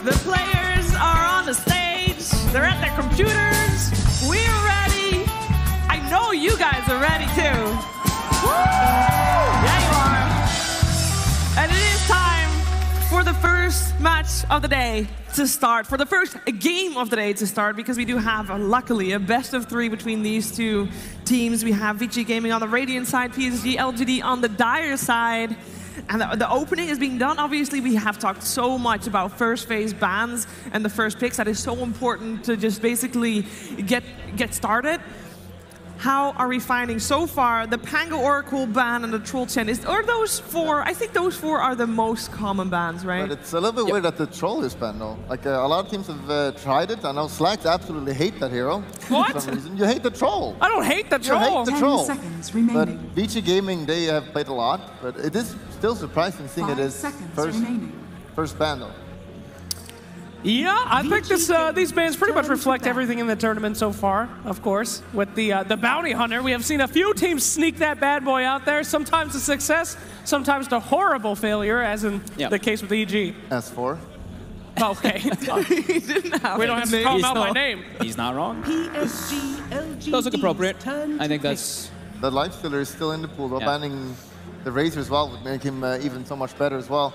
The players are on the stage. They're at their computers. We're ready. I know you guys are ready too. Woo! Yeah, you are. And it is time for the first match of the day to start, for the first game of the day to start, because we do have, luckily, a best of 3 between these two teams. We have Vici Gaming on the Radiant side, PSG.LGD on the Dire side. And the opening is being done. Obviously, we have talked so much about first phase bans and the first picks. That is so important to just basically get started. How are we finding so far the Pango Oracle ban and the Troll Chen? Are those 4? I think those 4 are the most common bans, right? But it's a little bit weird that the Troll is banned, though. Like, a lot of teams have tried it. I know Slacks absolutely hate that hero. What? For some reason. You hate the Troll. I don't hate the Troll. You hate the Troll. 10 seconds remaining. But Vici Gaming, they have played a lot, but it is still surprising seeing it is first ban, though. Yeah, I think these bans pretty much reflect everything in the tournament so far, of course. With the Bounty Hunter, we have seen a few teams sneak that bad boy out there, sometimes a success, sometimes a horrible failure, as in the case with EG. S4. Okay. He didn't have we don't have to call him out by name. He's not wrong. PSG.LGD. Those look appropriate. I think that's... The Lifestealer is still in the pool, though. Banning the Razor as well would make him even so much better as well.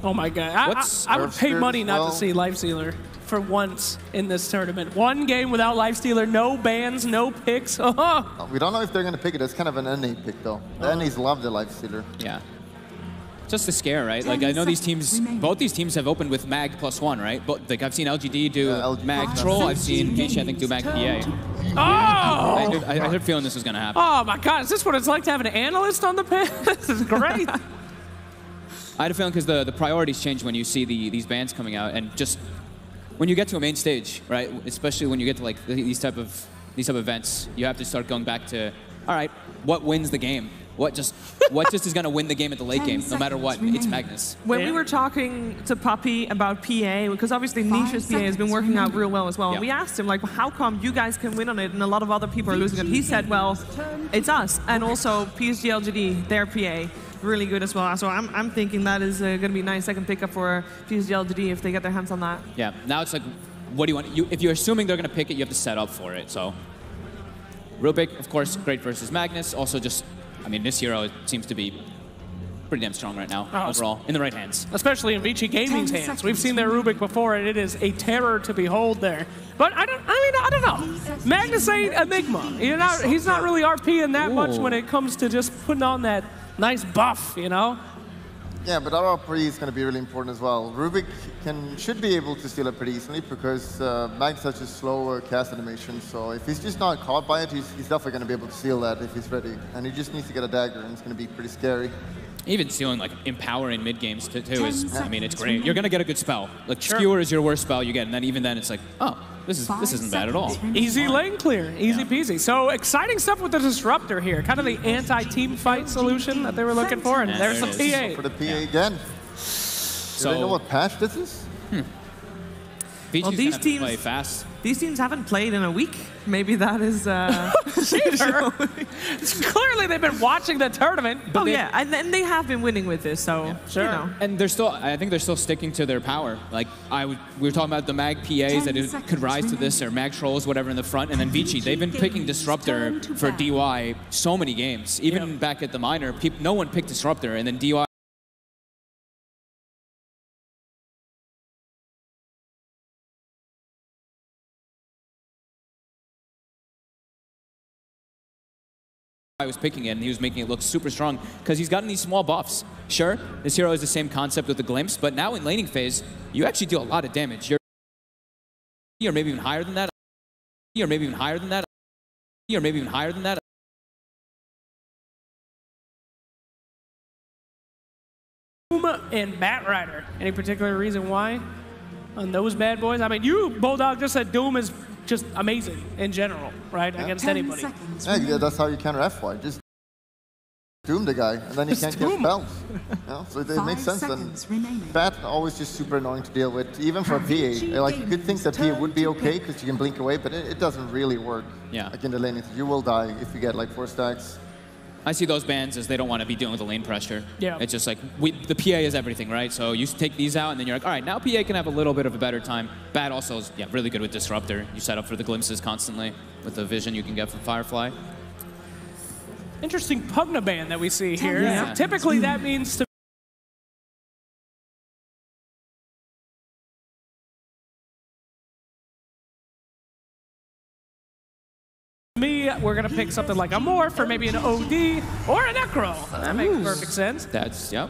Oh my god, I would pay money not to see Lifestealer for once in this tournament. One game without Lifestealer, no bans, no picks. We don't know if they're going to pick it. It's kind of an NA pick, though. The NAs love the Lifestealer. Yeah. Just a scare, right? Like, I know these teams, both these teams have opened with Mag +1, right? But, like, I've seen LGD do Mag Troll. I've seen Vici, I think, do Mag PA. Oh! I had a feeling this was going to happen. Oh my god, is this what it's like to have an analyst on the pit? This is great. I had a feeling because the priorities change when you see these bands coming out, and just when you get to a main stage, right? Especially when you get to like these type of events, you have to start going back to, all right, what wins the game? What just is going to win the game at the late game, no matter what? It's Magnus. When we were talking to Puppy about PA, because obviously Nisha's PA has been working out real well as well, and we asked him, like, how come you guys can win on it and a lot of other people are losing it? He said, well, it's us, and also PSG.LGD, their PA. Really good as well. So I'm thinking that is going to be a nice second pickup for PSG.LGD if they get their hands on that. Yeah. Now it's like, what do you want? If you're assuming they're going to pick it, you have to set up for it. So, Rubik, of course, great versus Magnus. Also, just, I mean, this hero seems to be pretty damn strong right now overall in the right hands. Especially in Vici Gaming's hands. We've seen their Rubik before, and it is a terror to behold there. But I don't know. Magnus ain't Enigma. He's not really RPing that much when it comes to just putting on that nice buff, you know? Yeah, but our RP is going to be really important as well. Rubik should be able to steal it pretty easily because Magnus has such a slow cast animation, so if he's just not caught by it, he's definitely going to be able to steal that if he's ready. And he just needs to get a dagger, and it's going to be pretty scary. Even stealing like empowering mid games too is, I mean, it's great. You're gonna get a good spell. Like Skewer is your worst spell you get, and then even then it's like, oh, this isn't bad at all. Easy lane clear, easy peasy. So exciting stuff with the Disruptor here, kind of the anti-team fight solution that they were looking for, and there's some PA. For the PA again. Do they know what patch this is? Well, these teams play fast. These teams haven't played in a week. Maybe that is. Clearly, they've been watching the tournament. But and they have been winning with this. So you know. And they're still. I think they're still sticking to their power. Like we were talking about the Mag PAs that it could rise to this, or Mag Trolls, whatever in the front, and then Vici. They've been picking Disruptor for DY so many games. Even back at the minor, no one picked Disruptor, and then DY. I was picking it, and he was making it look super strong because he's gotten these small buffs. Sure, this hero is the same concept with the glimpse, but now in laning phase, you actually do a lot of damage. You're maybe even higher than that. You're maybe even higher than that. You're maybe even higher than that. Doom and Batrider. Any particular reason why on those bad boys? I mean, you, Bulldog, just said Doom is just amazing in general, right? Against anybody. Yeah, that's how you counter FY. Just doom the guy, and then he can't get spells. So it makes sense. And Bat always just super annoying to deal with, even for a PA. Like, you could think that PA would be okay because you can blink away, but it doesn't really work. Yeah. Like in the lane, you will die if you get like 4 stacks. I see those bans as they don't want to be dealing with the lane pressure. Yeah. It's just like, the PA is everything, right? So you take these out, and then you're like, all right, now PA can have a little bit of a better time. Bad also is, yeah, really good with Disruptor. You set up for the glimpses constantly with the vision you can get from Firefly. Interesting Pugna ban that we see here. Yeah. Typically, that means to me, we're going to pick something like a Morph or maybe an OD or a Necro. That makes perfect sense. That's, yep,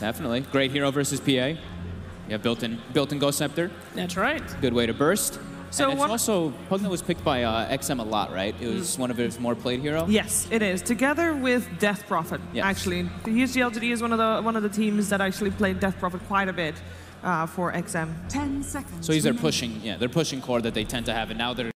definitely. Great hero versus PA. You have built-in Ghost Scepter. That's right. Good way to burst. So and it's also, Pugna was picked by XM a lot, right? It was one of his more played hero. Yes, it is. Together with Death Prophet, Yes. actually. PSG.LGD is one of the teams that actually played Death Prophet quite a bit for XM. 10 seconds. So he's their remaining. pushing, yeah, they're pushing core that they tend to have, and now they're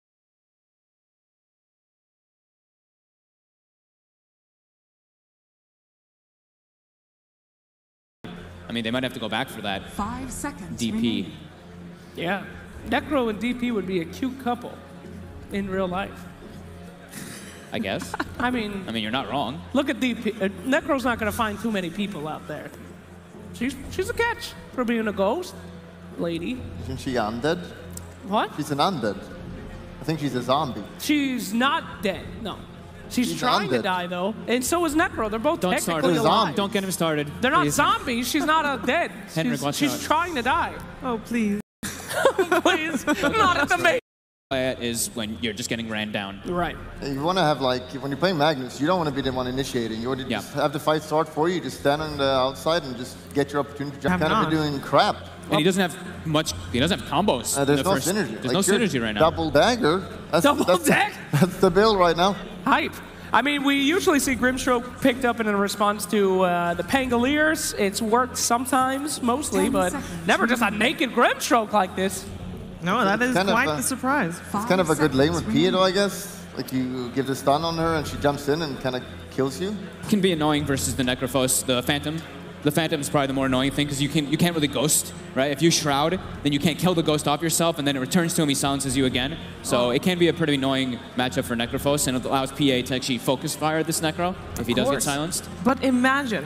I mean, they might have to go back for that 5 seconds. DP. remaining. Yeah. Necro and DP would be a cute couple in real life. I guess. I mean, You're not wrong. look at DP. Necro's not going to find too many people out there. She's a catch for being a ghost lady. Isn't she undead? What? She's an undead. I think she's a zombie. She's not dead. No. She's trying to undead. die, though. And so is Necro. They're both Don't start technically it. alive. Don't get him started. They're not please. zombies. She's not a dead. Henrik, watch she's out. trying to die. Oh, please. Please. Not at the main. Is when you're just getting ran down. Right. You want to have, like, when you're playing Magnus, you don't want to be the one initiating. You want to Yeah. just have the fight start for you. Just stand on the outside and just get your opportunity. Just Have kind of not. be doing crap. And he doesn't have much, he doesn't have combos. in There's the no first- synergy. There's Like, no you're synergy right now. Double dagger. That's, Double that's, dagger? That's the build right now. Hype. I mean, we usually see Grimstroke picked up in a response to the Pangoliers. It's worked sometimes, mostly, 10 but seconds. never just a naked Grimstroke like this. No, that is kind of quite a- the surprise. It's kind of a good lane with Pia, though, I guess. Like, you give the stun on her and she jumps in and kind of kills you. Can be annoying versus the Necrophos, the Phantom. The Phantom is probably the more annoying thing because you can't really ghost, right? If you shroud, then you can't kill the ghost off yourself, and then it returns to him, he silences you again. So it can be a pretty annoying matchup for Necrophos, and it allows PA to actually focus fire this Necro if he does get course. silenced. But imagine,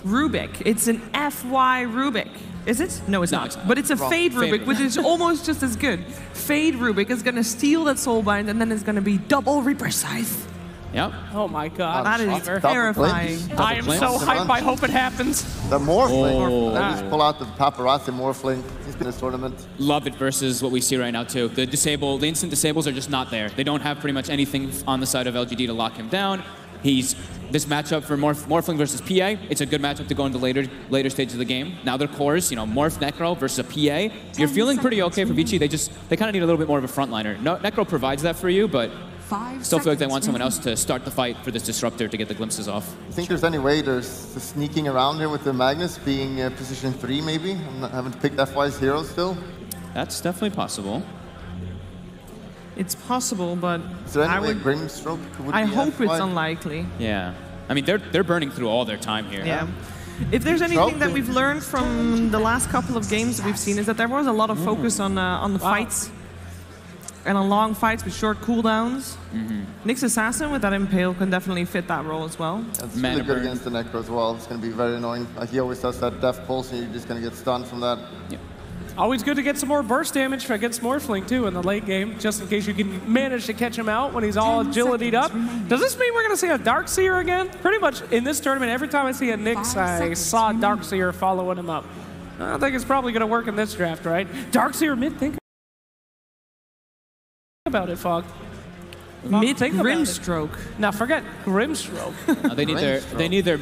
Rubik. It's an FY Rubik. Is it? No, it's No, not. it's not. But it's a Wrong. Fade Fade Rubik, which is almost just as good. Fade Rubik is going to steal that Soulbind, and then it's going to be double Reaper size. Yep. Oh my God. That is Double terrifying. glimpse. I am so Double hyped. I hope it happens. The Morphling. Oh. They just pull out the Paparazzi Morphling. He's been in this tournament. Love it versus what we see right now too. The instant disables are just not there. They don't have pretty much anything on the side of LGD to lock him down. This matchup for Morphling versus PA, it's a good matchup to go into later stages of the game. Now their cores, Morph Necro versus a PA. You're feeling pretty okay for Vici. They kind of need a little bit more of a frontliner. No, Necro provides that for you, but 5 still feel like they want seconds someone else remaining. to start the fight for this Disruptor to get the glimpses off. I think there's any way there's sneaking around here with the Magnus being position 3 maybe. I haven't picked FY's hero still. That's definitely possible. It's possible, but Is there any I way would. Grimstroke would I be hope FY? it's unlikely. Yeah. I mean, they're burning through all their time here. Yeah. If there's anything that Grimstroke. we've learned from the last couple of games that we've seen is that there was a lot of focus on the fights and on long fights with short cooldowns. Nyx Assassin with that Impale can definitely fit that role as well. That's Mana really good burn. against the Necro as well. It's going to be very annoying. Like, he always does that Death Pulse and you're just going to get stunned from that. Yep. Always good to get some more burst damage against Morphling, too, in the late game, just in case you can manage to catch him out when he's all 10 agility'd up. seconds remaining. Does this mean we're going to see a Darkseer again? Pretty much in this tournament, every time I see a Nyx, 5 I seconds saw remaining. Darkseer following him up. I don't think it's probably going to work in this draft, right? Darkseer mid, think about it, Fog. Mid think about it. Grimstroke. Now, forget Grimstroke. They need their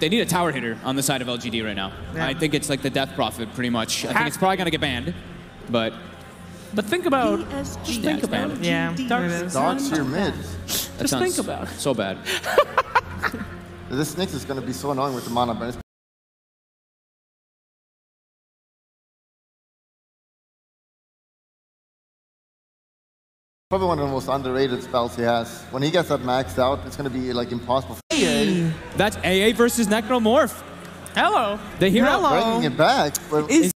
They need a tower hitter on the side of LGD right now. Yeah. I think it's like the Death Prophet, pretty much. I think it's probably going to get banned, but But think about PSG. think about it. Yeah, LGD. it is. Dogs your mid. that Just sounds think about it. so bad. This Nyx is going to be so annoying with the mana burn. It's probably one of the most underrated spells he has. When he gets that maxed out, it's going to be like impossible. That's AA versus Necromorph. Hello. The hero. Bringing it back. But Is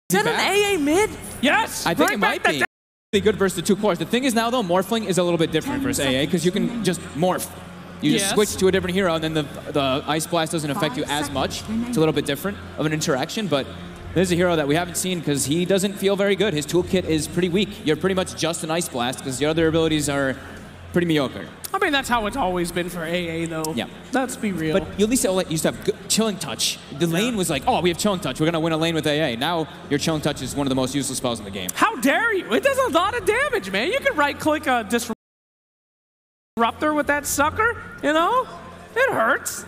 that an AA mid? Yes. I think bring it back might be. Really good versus the two cores. The thing is now though, morphling is a little bit different versus AA because you can just morph. You just switch to a different hero, and then the Ice Blast doesn't affect you as much. It's a little bit different of an interaction, but there's a hero that we haven't seen because he doesn't feel very good. His toolkit is pretty weak. You're pretty much just an Ice Blast because your other abilities are pretty mediocre. I mean, that's how it's always been for AA, though. Yeah. Let's be real. But at least it used to have good Chilling Touch. The lane was like, oh, we have Chilling Touch. We're going to win a lane with AA. Now your Chilling Touch is one of the most useless spells in the game. How dare you? It does a lot of damage, man. You can right-click a Disruptor with that sucker, you know? It hurts.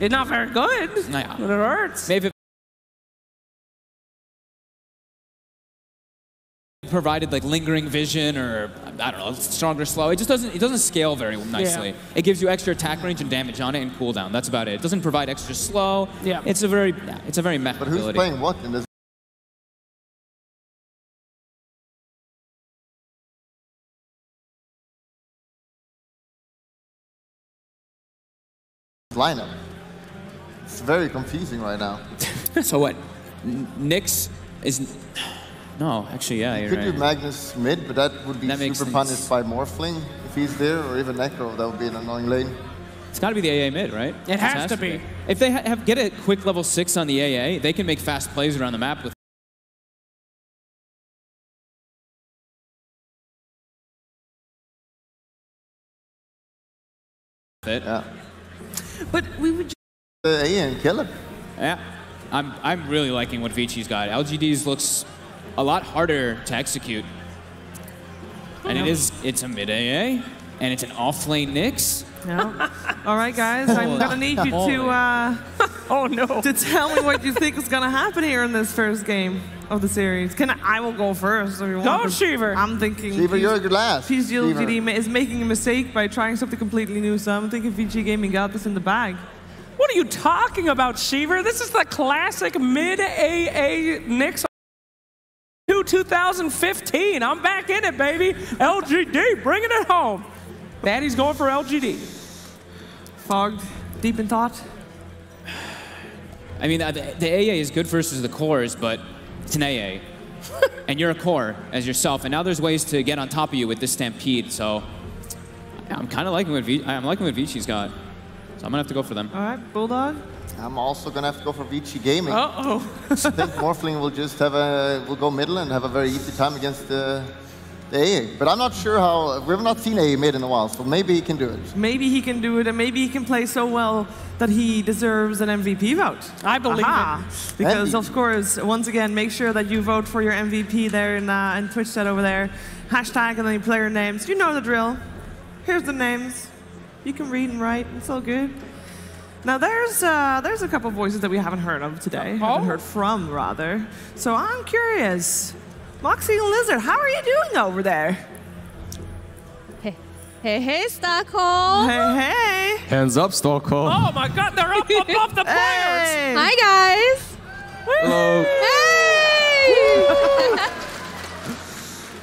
It's not very good, Yeah. but it hurts. Maybe provided like lingering vision or I don't know, stronger slow. It just doesn't scale very nicely. Yeah. It gives you extra attack range and damage on it and cooldown. That's about it. It doesn't provide extra slow. Yeah. It's a very meh But who's ability. playing what in this lineup? It's very confusing right now. So what? Nyx is no, actually, yeah, you're Could right. do Magnus mid, but that would be That makes super sense. punished by Morphling if he's there, or even Necro. That would be an annoying lane. It's got to be the AA mid, right? It has to be. If they get a quick level 6 on the AA, they can make fast plays around the map with. It. Yeah. But we would. A and kill him. Yeah, I'm really liking what Vici's got. LGD's looks a lot harder to execute, and it's a mid AA, and it's an off-lane Nyx. Yeah. All right, guys. I'm gonna need you to Oh, no. to tell me what you think is gonna happen here in this first game of the series. I will go first if you want. Go, but Shiver. I'm thinking. Shiver, you're good last. PSG.LGD is making a mistake by trying something completely new, so I'm thinking Vici Gaming got this in the bag. What are you talking about, Shiver? This is the classic mid-AA Nyx 2015. I'm back in it, baby. LGD, bringing it home. Daddy's going for LGD. Fogged, deep in thought. I mean, the AA is good versus the cores, but it's an AA, and you're a core as yourself, and now there's ways to get on top of you with this Stampede. So I'm kind of liking what Vici's got. So I'm gonna have to go for them. All right, Bulldog. I'm also gonna have to go for Vici Gaming. Uh-oh. I think Morphling will just will go middle and have a very easy time against the AA. But I'm not sure how. We've not seen AA mid in a while, so maybe he can do it. Maybe he can do it, and maybe he can play so well that he deserves an MVP vote. I believe Aha. it. Because, MVP. of course, once again, make sure that you vote for your MVP there in Twitch chat over there. Hashtag and then your player names. You know the drill. Here's the names. You can read and write. It's all good. Now, there's a couple voices that we haven't heard of today. Haven't heard from, rather. So I'm curious. Moxie and Lizard, how are you doing over there? Hey, Stockholm. Hey, hey. Hands up, Stockholm. Oh, my God, they're up above the players. Hey. Hi, guys. Hello. Hey.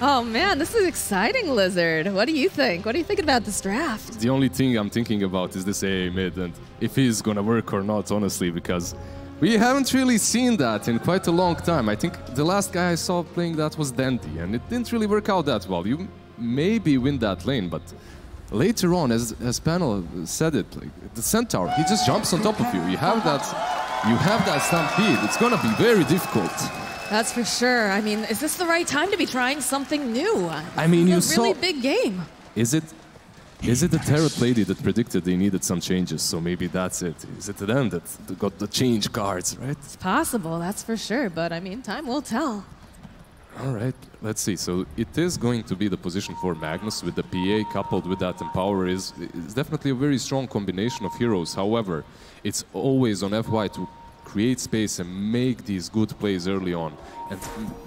Oh, man, this is exciting, Lizard. What do you think? What are you thinking about this draft? The only thing I'm thinking about is this AA mid and if he's gonna work or not, honestly, because we haven't really seen that in quite a long time. I think the last guy I saw playing that was Dandy, and it didn't really work out that well. You maybe win that lane, but later on, as Panel said it, like the Centaur, he just jumps on top of you. You have that stampede. It's gonna be very difficult. That's for sure. I mean, is this the right time to be trying something new? I mean, you it's a really saw- big game. Is it the Tarot Lady that predicted they needed some changes? So maybe that's it. Is it them that got the change cards, right? It's possible, that's for sure. But I mean, time will tell. All right, let's see. So it is going to be the position for Magnus with the PA coupled with that Empower is definitely a very strong combination of heroes. However, it's always on FY to create space and make these good plays early on. And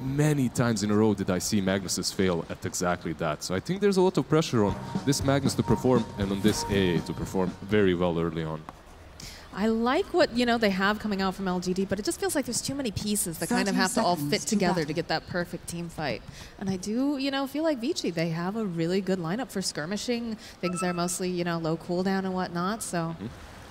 many times in a row did I see Magnus's fail at exactly that. So I think there's a lot of pressure on this Magnus to perform and on this AA to perform very well early on. I like what, you know, they have coming out from LGD, but it just feels like there's too many pieces that kind of have to all fit together to get that perfect team fight. And I do, you know, feel like Vici, they have a really good lineup for skirmishing. Things are mostly, you know, low cooldown and whatnot, so.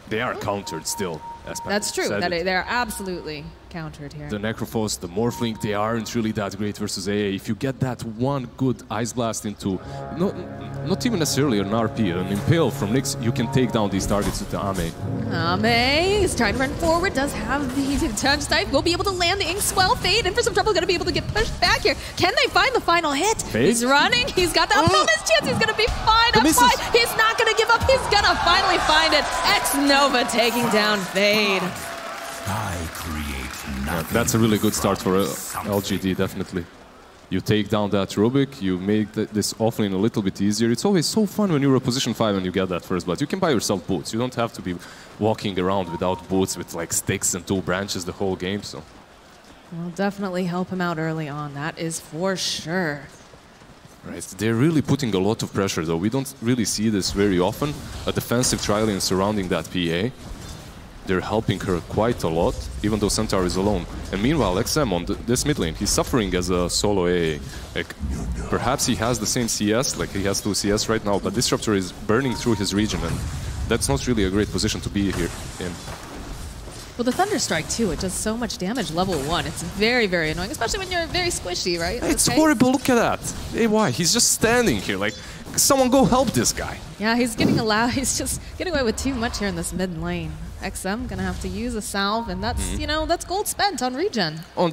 They are countered still. That's true. They're absolutely countered here. The Necrophos, the Morphling, they aren't really that great versus AA. If you get that one good Ice Blast into, not even necessarily an RP, an Impale from Nyx, you can take down these targets with the Ame. Ame is trying to run forward, does have the touch type, will be able to land the Inkswell. Fade in for some trouble, going to be able to get pushed back here. Can they find the final hit? Fade? He's running, he's got that bonus chance, he's going to be fine. He's not going to give up, he's going to finally find it. X-Nova taking down Fade. Yeah, that's a really good start for LGD, definitely. You take down that Rubik, you make this offlane a little bit easier. It's always so fun when you're a position 5 and you get that first blood. You can buy yourself boots. You don't have to be walking around without boots with like sticks and 2 branches the whole game. So, will definitely help him out early on, that is for sure. Right, they're really putting a lot of pressure though. We don't really see this very often. A defensive Trillian surrounding that PA. They're helping her quite a lot, even though Centaur is alone. And meanwhile, XM on this mid lane, he's suffering as a solo AA. Like, perhaps he has the same CS, like he has 2 CS right now, but Disruptor is burning through his region, and that's not really a great position to be here in. Well, the Thunderstrike too, it does so much damage level 1. It's very, very annoying, especially when you're very squishy, right? It's horrible, look at that. Hey, why? He's just standing here, like, someone go help this guy. Yeah, he's just getting away with too much here in this mid lane. XM gonna have to use a salve, and that's, you know, that's gold spent on regen. On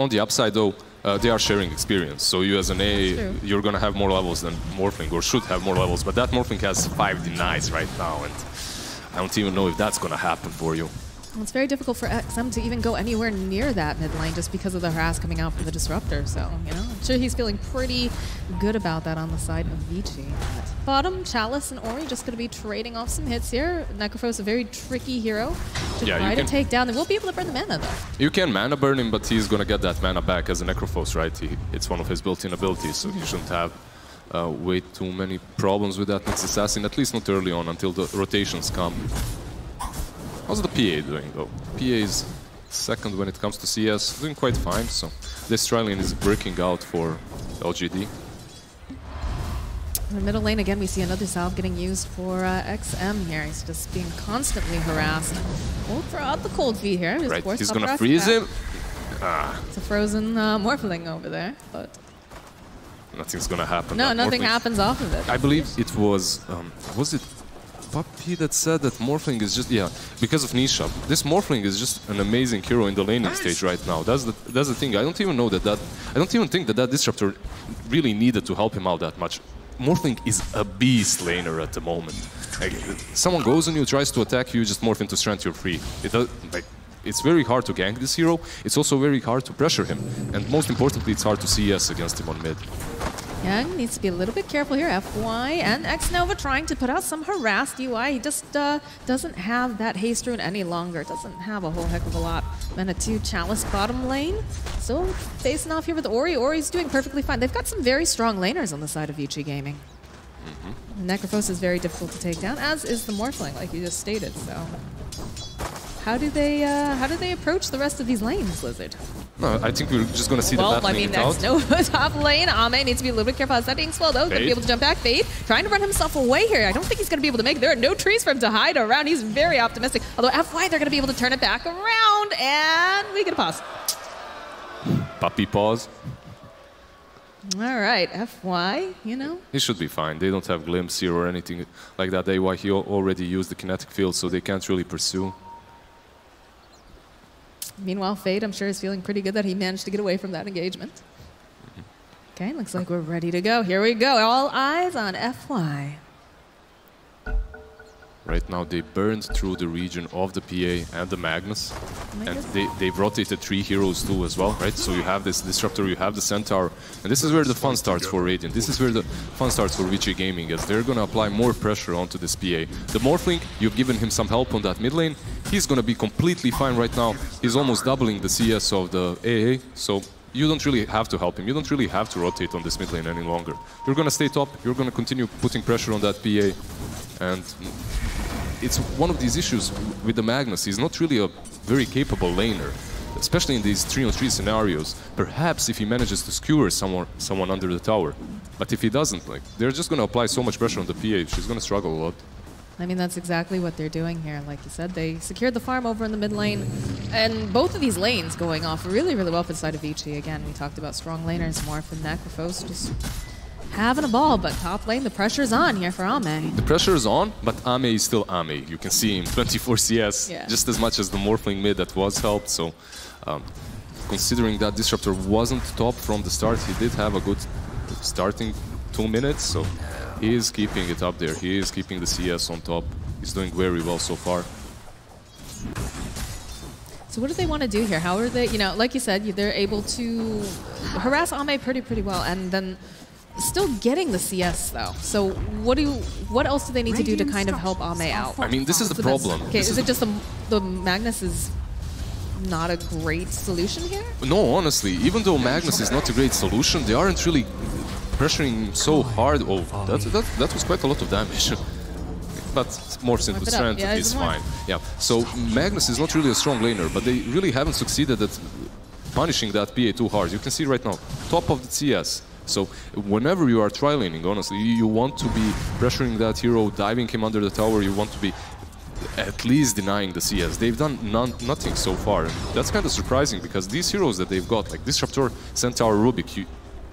the upside though, they are sharing experience. So you as an A, you're gonna have more levels than Morphling, or should have more levels, but that Morphling has 5 denies right now, and I don't even know if that's gonna happen for you. Well, it's very difficult for XM to even go anywhere near that mid lane just because of the harass coming out from the Disruptor. So, you know, I'm sure he's feeling pretty good about that on the side of Vici. Bottom, Chalice and Ori just going to be trading off some hits here. Necrophos, a very tricky hero to try to take down. They will be able to burn the mana, though. You can mana burn him, but he's going to get that mana back as a Necrophos, right? It's one of his built-in abilities, so he shouldn't have way too many problems with that Nyx Assassin, at least not early on, until the rotations come. How's the PA doing, though? PA is second when it comes to CS, doing quite fine, so this Trillian is breaking out for LGD. In the middle lane, again, we see another salve getting used for XM here. He's just being constantly harassed. We'll throw out the cold feet here. Right, he's gonna freeze him. It's a frozen Morphling over there, but... Nothing's gonna happen. No, nothing happens off of it. I believe it was it Puppy that said that Morphling is just, because of Nisha. This Morphling is just an amazing hero in the laning stage right now. That's the thing. I don't even know I don't even think that Disruptor really needed to help him out that much. Morphling is a beast laner at the moment. Like, someone goes on you, tries to attack you, just morph into strength, you're free. It's very hard to gank this hero. It's also very hard to pressure him. And most importantly, it's hard to CS against him on mid. Young needs to be a little bit careful here. FY and X-Nova trying to put out some harassed UI. He just doesn't have that haste rune any longer. Doesn't have a whole heck of a lot. Mana 2 Chalice bottom lane. Still facing off here with Ori. Ori's doing perfectly fine. They've got some very strong laners on the side of Vici Gaming. Necrophos is very difficult to take down, as is the Morphling, like you just stated. So, how do they approach the rest of these lanes, Lizard? No, I think we're just going to see the battling out. X-Nova top lane. Ame needs to be a little bit careful. Is that Inkswell, though? Going to be able to jump back. Fade trying to run himself away here. I don't think he's going to be able to make it. There are no trees for him to hide around. He's very optimistic. Although FY, they're going to be able to turn it back around. And we get a pause. Puppy pause. All right, FY, you know. He should be fine. They don't have glimpse here or anything like that. AY, he already used the kinetic field, so they can't really pursue. Meanwhile, Fade, I'm sure, is feeling pretty good that he managed to get away from that engagement. Okay, looks like we're ready to go. Here we go. All eyes on FY. Right now, they burned through the region of the PA and the Magnus. And they've rotated 3 heroes too as well, right? So you have this Disruptor, you have the Centaur. And this is where the fun starts for Radiant. This is where the fun starts for Vici Gaming, as they're going to apply more pressure onto this PA. The Morphling, you've given him some help on that mid lane. He's going to be completely fine right now. He's almost doubling the CS of the AA. So you don't really have to help him. You don't really have to rotate on this mid lane any longer. You're going to stay top. You're going to continue putting pressure on that PA. And it's one of these issues with the Magnus. He's not really a very capable laner, especially in these 3-on-3 scenarios. Perhaps if he manages to skewer someone under the tower. But if he doesn't, like, they're just going to apply so much pressure on the PA, she's going to struggle a lot. I mean, that's exactly what they're doing here. Like you said, they secured the farm over in the mid lane. And both of these lanes going off really, really well for the side of Vici. Again, we talked about strong laners, Morph and Necrophos just having a ball. But top lane, the pressure's on here for Ame. The pressure is on, but Ame is still Ame. You can see him, 24 CS, just as much as the Morphling mid that was helped. So, considering that Disruptor wasn't top from the start, he did have a good starting 2 minutes. So. He is keeping it up there. He is keeping the CS on top. He's doing very well so far. So what do they want to do here? How are they, you know, like you said, they're able to harass Ame pretty well, and then still getting the CS though. So what else do they need to do to kind of help Ame out? I mean, this is the problem. Okay, is it just the Magnus is not a great solution here? No, honestly, even though Magnus is not a great solution, they aren't really pressuring so hard. Oh, that was quite a lot of damage. But Morph's into strength is fine. Yeah, so Magnus is not really a strong laner, but they really haven't succeeded at punishing that PA too hard. You can see right now, top of the CS. So whenever you are tri-laning, honestly, you want to be pressuring that hero, diving him under the tower, you want to be at least denying the CS. They've done nothing so far. And that's kind of surprising, because these heroes that they've got, like Disruptor, Centaur, Rubik,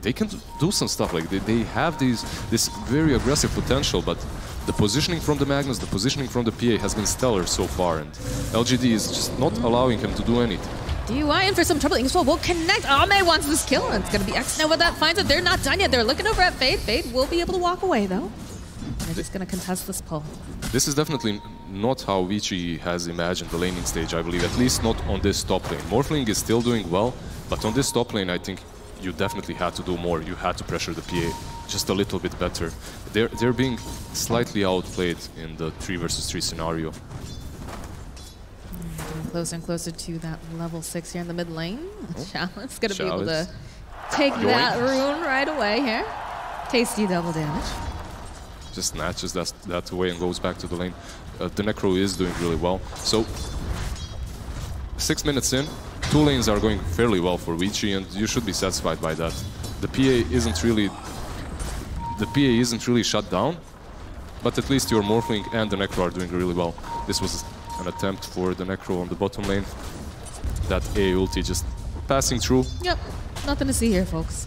they can do some stuff. Like they have this very aggressive potential, but the positioning from the Magnus, the positioning from the PA has been stellar so far, and LGD is just not allowing him to do anything. DUI in for some trouble as well. Will connect. Ame wants this kill, and it's going to be X Nova that finds it. They're not done yet. They're looking over at Fade. Fade will be able to walk away, though. They're just going to contest this pull. This is definitely not how Vici has imagined the laning stage, I believe. At least not on this top lane. Morphling is still doing well, but on this top lane, I think you definitely had to do more. You had to pressure the PA just a little bit better. They're being slightly outplayed in the 3 versus 3 scenario. Getting closer and closer to that level 6 here in the mid lane. Chalice going to be able Chalice. to take that rune right away here. Tasty double damage. Just snatches that away and goes back to the lane. The Necro is doing really well. So 6 minutes in, 2 lanes are going fairly well for Vici, and you should be satisfied by that. The PA isn't really shut down, but at least your Morphling and the Necro are doing really well. This was an attempt for the Necro on the bottom lane. That A ulti just passing through. Yep, nothing to see here, folks.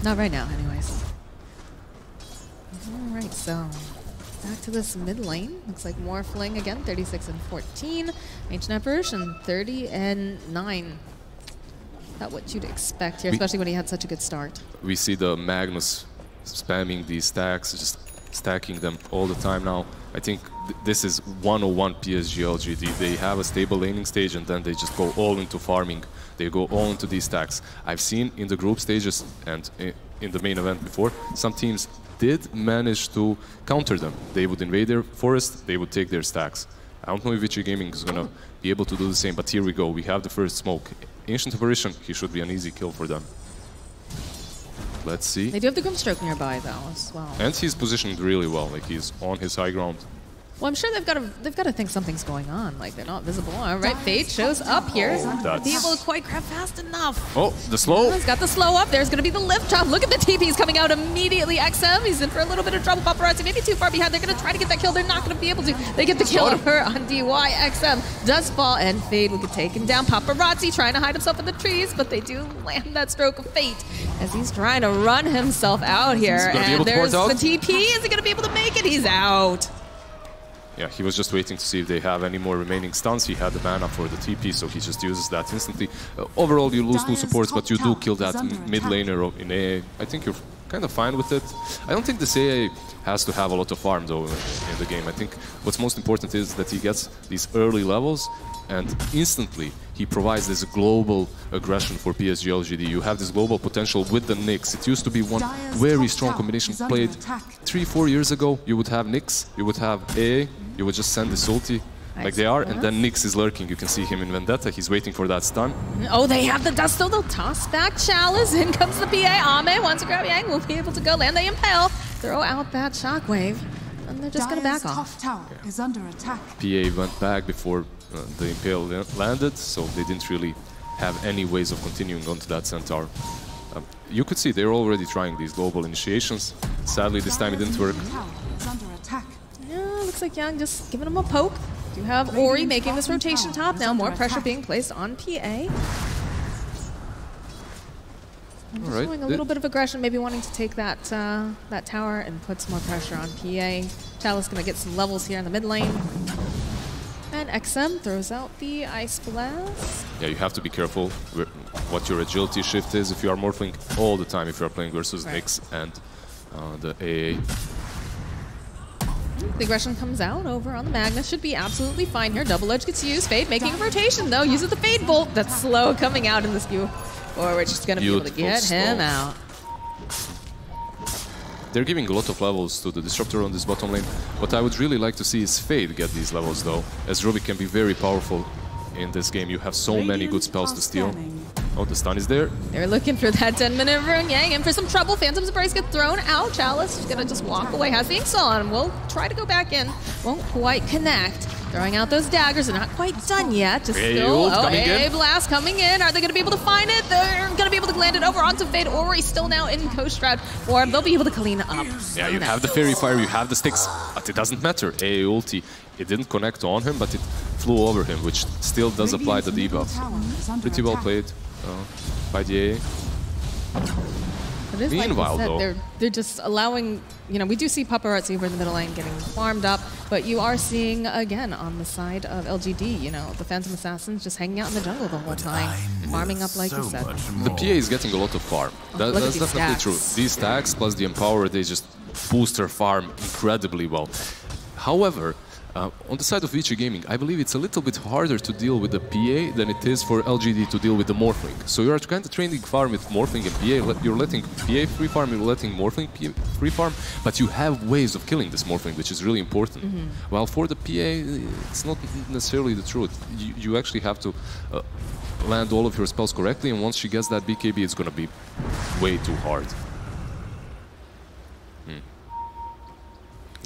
Not right now, anyways. All right, so back to this mid lane. Looks like Morphling again, 36 and 14. Ancient Apparition, 30 and 9. Not what you'd expect here, especially when he had such a good start. We see the Magnus spamming these stacks, just stacking them all the time now. I think this is 101 PSG.LGD. They have a stable laning stage, and then they just go all into farming. They go all into these stacks. I've seen in the group stages and in the main event before, some teams did manage to counter them. They would invade their forest, they would take their stacks. I don't know if Vici Gaming is gonna be able to do the same, but here we go. We have the first smoke. Ancient Apparition, he should be an easy kill for them. Let's see. They do have the Grimstroke nearby, though, as well. And he's positioned really well, like he's on his high ground. Well, I'm sure they've got to think something's going on. Like, they're not visible. All right, Fade shows up here. Be able to quite grab fast enough. Oh, the slow. He's got the slow up. There's going to be the lift drop. Look at the TPs coming out immediately. XM, he's in for a little bit of trouble. Paparazzi maybe too far behind. They're going to try to get that kill. They're not going to be able to. They get the kill on her on DY. XM does fall, and Fade will get taken down. Paparazzi trying to hide himself in the trees, but they do land that stroke of fate as he's trying to run himself out here. And there's the TP. Is he going to be able to make it? He's out. Yeah, he was just waiting to see if they have any more remaining stuns. He had the mana for the TP, so he just uses that instantly. Overall, you lose 2 supports, but you do kill that mid laner in AA. I think you're kind of fine with it. I don't think this AA has to have a lot of farm, though, in the game. I think what's most important is that he gets these early levels, and instantly he provides this global aggression for PSG.LGD. You have this global potential with the Nyx. It used to be one very strong combination played 3-4 years ago. You would have Nyx, you would have AA, you would just send this ulti like they are, and then Nyx is lurking. You can see him in Vendetta. He's waiting for that stun. Oh, they have the dust, though. They'll toss back Chalice. In comes the PA. Ame wants to grab Yang. Will be able to go land the Impale. Throw out that Shockwave. and they're just going to back Dire's off. top tower is under attack. PA went back before the Impale landed, so they didn't really have any ways of continuing onto that Centaur. You could see they're already trying these global initiations. Sadly, this time it didn't work. Tower is under attack. Yeah, looks like Young just giving him a poke. You have Ori making this rotation top now. More pressure being placed on PA. And just showing a little bit of aggression, maybe wanting to take that that tower and put some more pressure on PA. Chalice gonna get some levels here in the mid lane. And XM throws out the Ice Blast. Yeah, you have to be careful what your agility shift is if you are morphing all the time if you are playing versus Nyx and the AA. The aggression comes out over on the Magnus. Should be absolutely fine here. Double Edge gets used. Fade making a rotation though. Uses the Fade Bolt. That's slow coming out in the skew forward. Just gonna be able to get him out. They're giving a lot of levels to the Disruptor on this bottom lane. What I would really like to see is Fade get these levels though, as Rubik can be very powerful in this game. You have so many good spells to steal. Oh, the stun is there. They're looking for that 10-minute rune. Yang in for some trouble. Phantom's Embrace gets thrown out. Chalice is gonna just walk away. Has the Ink on. Will try to go back in. Won't quite connect. Throwing out those daggers. They're not quite done yet. Just still. Oh, AA Blast coming in. Are they gonna be able to find it? They're gonna be able to land it over onto Fade. Ori still now in Coast Shroud form. They'll be able to clean up. Yeah, you have the Fairy Fire, you have the sticks, but it doesn't matter. AA ulti, it didn't connect on him, but it flew over him, which still does apply the debuff. Pretty well played by the AA. It is Meanwhile, like you though, said, they're just allowing, you know, we do see paparazzi over in the middle lane getting farmed up, but you are seeing, again, on the side of LGD, you know, the Phantom Assassins just hanging out in the jungle the whole time, farming up like you said. The PA is getting a lot of farm. That's definitely true. These stacks plus the Empower, they just boost her farm incredibly well. However, on the side of Vici Gaming, I believe it's a little bit harder to deal with the PA than it is for LGD to deal with the Morphling. So you're kind of training farm with Morphling and PA, you're letting PA free farm, you're letting Morphling free farm, but you have ways of killing this Morphling, which is really important. While for the PA, it's not necessarily the truth. You actually have to land all of your spells correctly, and once she gets that BKB, it's going to be way too hard.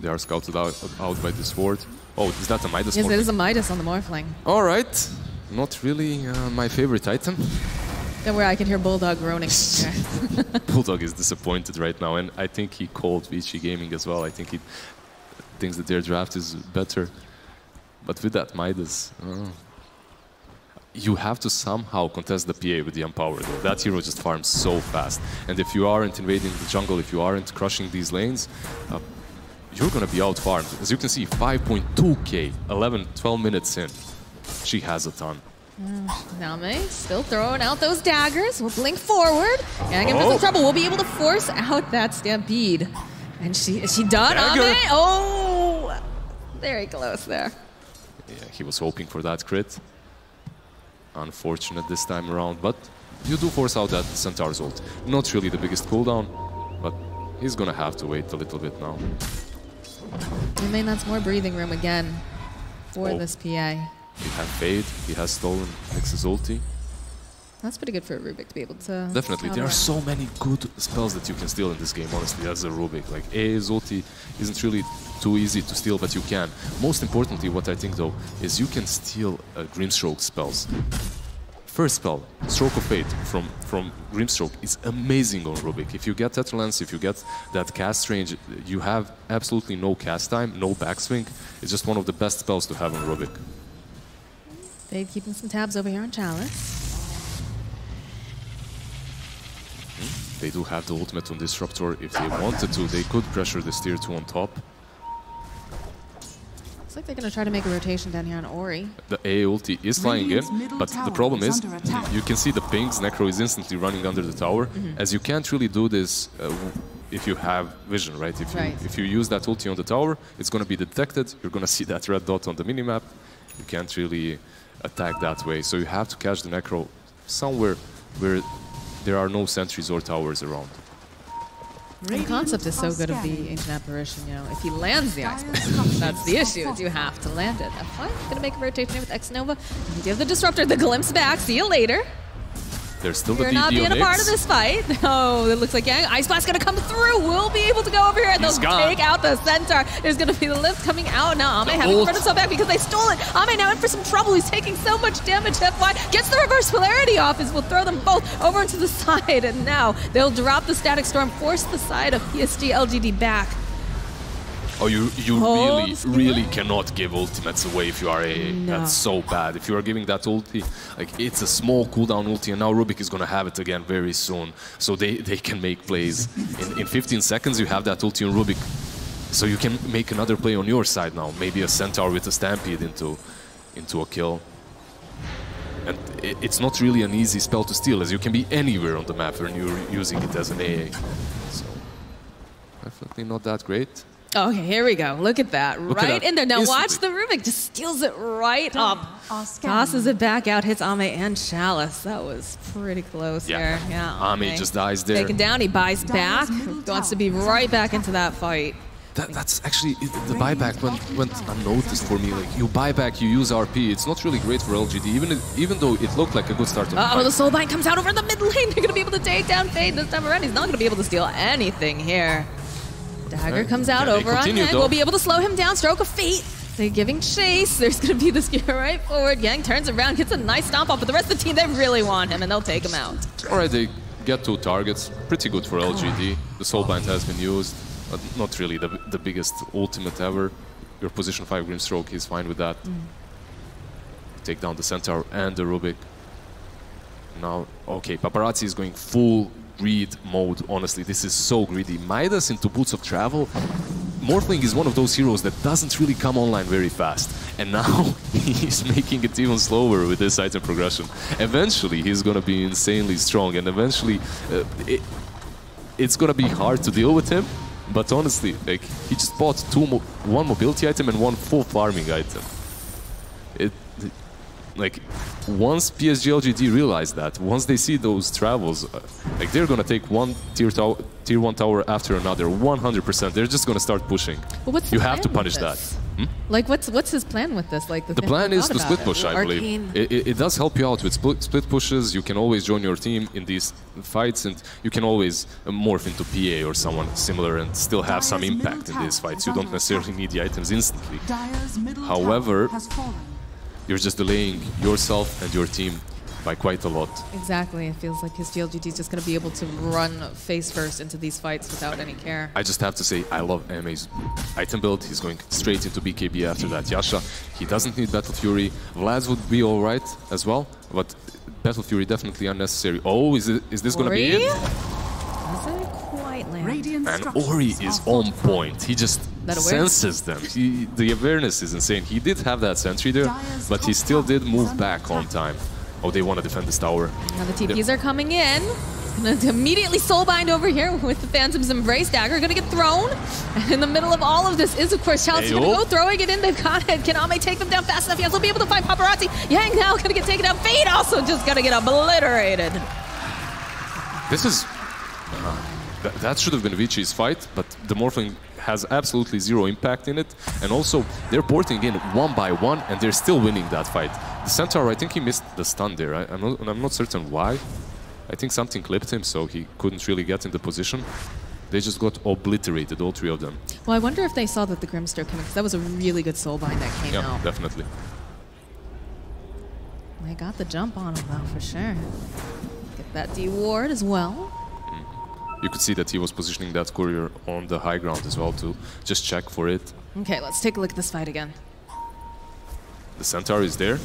They are scouted out by this ward. Oh, is that a Midas? Yes, it is a Midas on the Morphling. All right. Not really my favorite item. Don't worry, I can hear Bulldog groaning. Bulldog is disappointed right now, and I think he called Vici Gaming as well. I think he thinks that their draft is better. But with that Midas, you have to somehow contest the PA with the Empower, though. That hero just farms so fast. And if you aren't invading the jungle, if you aren't crushing these lanes, you're going to be out-farmed. As you can see, 5.2k, 12 minutes in. She has a ton. Name still throwing out those daggers. We'll blink forward. Yang in for some trouble. We'll be able to force out that Stampede. And is she done? Name? Oh! Very close there. Yeah, he was hoping for that crit. Unfortunate this time around, but you do force out that Centaur's ult. Not really the biggest cooldown, but he's going to have to wait a little bit now. I mean, that's more breathing room again for this PA. He has Fade, he has stolen Nyx's ulti. That's pretty good for a Rubik to be able to... Definitely, there are so many good spells that you can steal in this game, honestly, as a Rubik. Like, AA's ulti isn't really too easy to steal, but you can. Most importantly, what I think, though, is you can steal Grimstroke spells. First spell, Stroke of Fate from Grimstroke is amazing on Rubik. If you get Tetralance, if you get that cast range, you have absolutely no cast time, no backswing. It's just one of the best spells to have on Rubik. Fade keeping some tabs over here on Chalice. They do have the ultimate on Disruptor. If they wanted to, they could pressure this tier 2 on top. Looks like they're going to try to make a rotation down here on Ori. The AA ulti is flying in, but the problem is, you can see the pings, Necro is instantly running under the tower, as you can't really do this if you have vision, right? If you use that ulti on the tower, it's going to be detected, you're going to see that red dot on the minimap, you can't really attack that way, so you have to catch the Necro somewhere where there are no sentries or towers around. And the concept is so good of the Ancient Apparition, you know, if he lands the Ice Blast, that's the issue, is you have to land it. F5 going to make a rotation here with X-Nova. You have the Disruptor, the Glimpse back, see you later. There's still the You're not being a part of this fight. Oh, it looks like Ice Blast going to come through. We'll be able to go over here and they'll take out the Centaur. There's going to be the lift coming out now. Ame having to run himself back because they stole it. Ame now in for some trouble. He's taking so much damage. FY gets the reverse polarity off as we'll throw them both over into the side. And now they'll drop the Static Storm, force the side of PSG.LGD back. Oh, you really cannot give ultimates away if you are AA. No. That's so bad. If you are giving that ulti, like it's a small cooldown ulti, and now Rubik is gonna have it again very soon. So they can make plays. In 15 seconds you have that ulti on Rubik. So you can make another play on your side now. Maybe a Centaur with a Stampede into a kill. And it's not really an easy spell to steal, as you can be anywhere on the map when you're using it as an AA. So definitely not that great. Okay, here we go. Look at that. Right in there. Now watch the Rubik. Just steals it right up. Tosses it back out. Hits Ame and Chalice. That was pretty close there. Yeah, Ame just dies there. Taken down. He buys back. Wants to be right back into that fight. That's actually, the buyback went unnoticed for me. Like, you buy back, you use RP. It's not really great for LGD, even though it looked like a good start. The Soulbind comes out over the mid lane. They're going to be able to take down Fade this time around. He's not going to be able to steal anything here. Dagger comes out over on him. We'll be able to slow him down. Stroke of Fate. They're giving chase. There's going to be this gear right forward. Yang turns around, gets a nice stomp off, but the rest of the team, they really want him, and they'll take him out. All right, they get 2 targets. Pretty good for LGD. The Soulbind has been used. But not really the biggest ultimate ever. Your position 5 Grimstroke, he's fine with that. Take down the Centaur and the Rubik. Now, okay, Paparazzi is going full greed mode, honestly. This is so greedy. Midas into Boots of Travel. Morphling is one of those heroes that doesn't really come online very fast. And now he's making it even slower with this item progression. Eventually, he's gonna be insanely strong, and eventually it's gonna be hard to deal with him. But honestly, like, he just bought 1 mobility item and 1 full farming item. Like, once PSG.LGD realize that, once they see those travels, like, they're gonna take one tier 1 tower after another, 100%. They're just gonna start pushing. But what's the you plan have to punish with that. this? Like, what's his plan with this? Like, the plan is to split push, I believe. It does help you out with split pushes. You can always join your team in these fights, and you can always morph into PA or someone similar and still have some impact in these fights. You don't necessarily need the items instantly. However, you're just delaying yourself and your team by quite a lot. Exactly. It feels like PSG.LGD is just going to be able to run face first into these fights without any care. I just have to say, I love Ame's item build. He's going straight into BKB after that. Yasha, he doesn't need Battle Fury. Vlad's would be alright as well, but Battle Fury definitely unnecessary. Oh, is this going to be it? Doesn't quite land. And Ori is on point. He just senses them. The awareness is insane. He did have that sentry there, but he still did move back on time. Oh, they want to defend this tower. Now the TPs are coming in. Gonna immediately soulbind over here with the Phantom's Embrace. Dagger gonna get thrown. And in the middle of all of this is, of course, Chalice gonna go throwing it in. They've got it. Can Ame take them down fast enough? Yes, he'll be able to find Paparazzi. Yang now gonna get taken down. Fade also just gonna get obliterated. This is... that should have been Vici's fight, but the Morphling has absolutely zero impact in it. And also, they're porting in 1 by 1, and they're still winning that fight. The Centaur, I think he missed the stun there. I'm not certain why. I think something clipped him, so he couldn't really get in the position. They just got obliterated, all 3 of them. Well, I wonder if they saw that the Grimstroke came in, because that was a really good soulbind that came out. Yeah, definitely. They got the jump on him, though, for sure. Get that D-ward as well. You could see that he was positioning that courier on the high ground as well to just check for it. Okay, let's take a look at this fight again. The Centaur is there.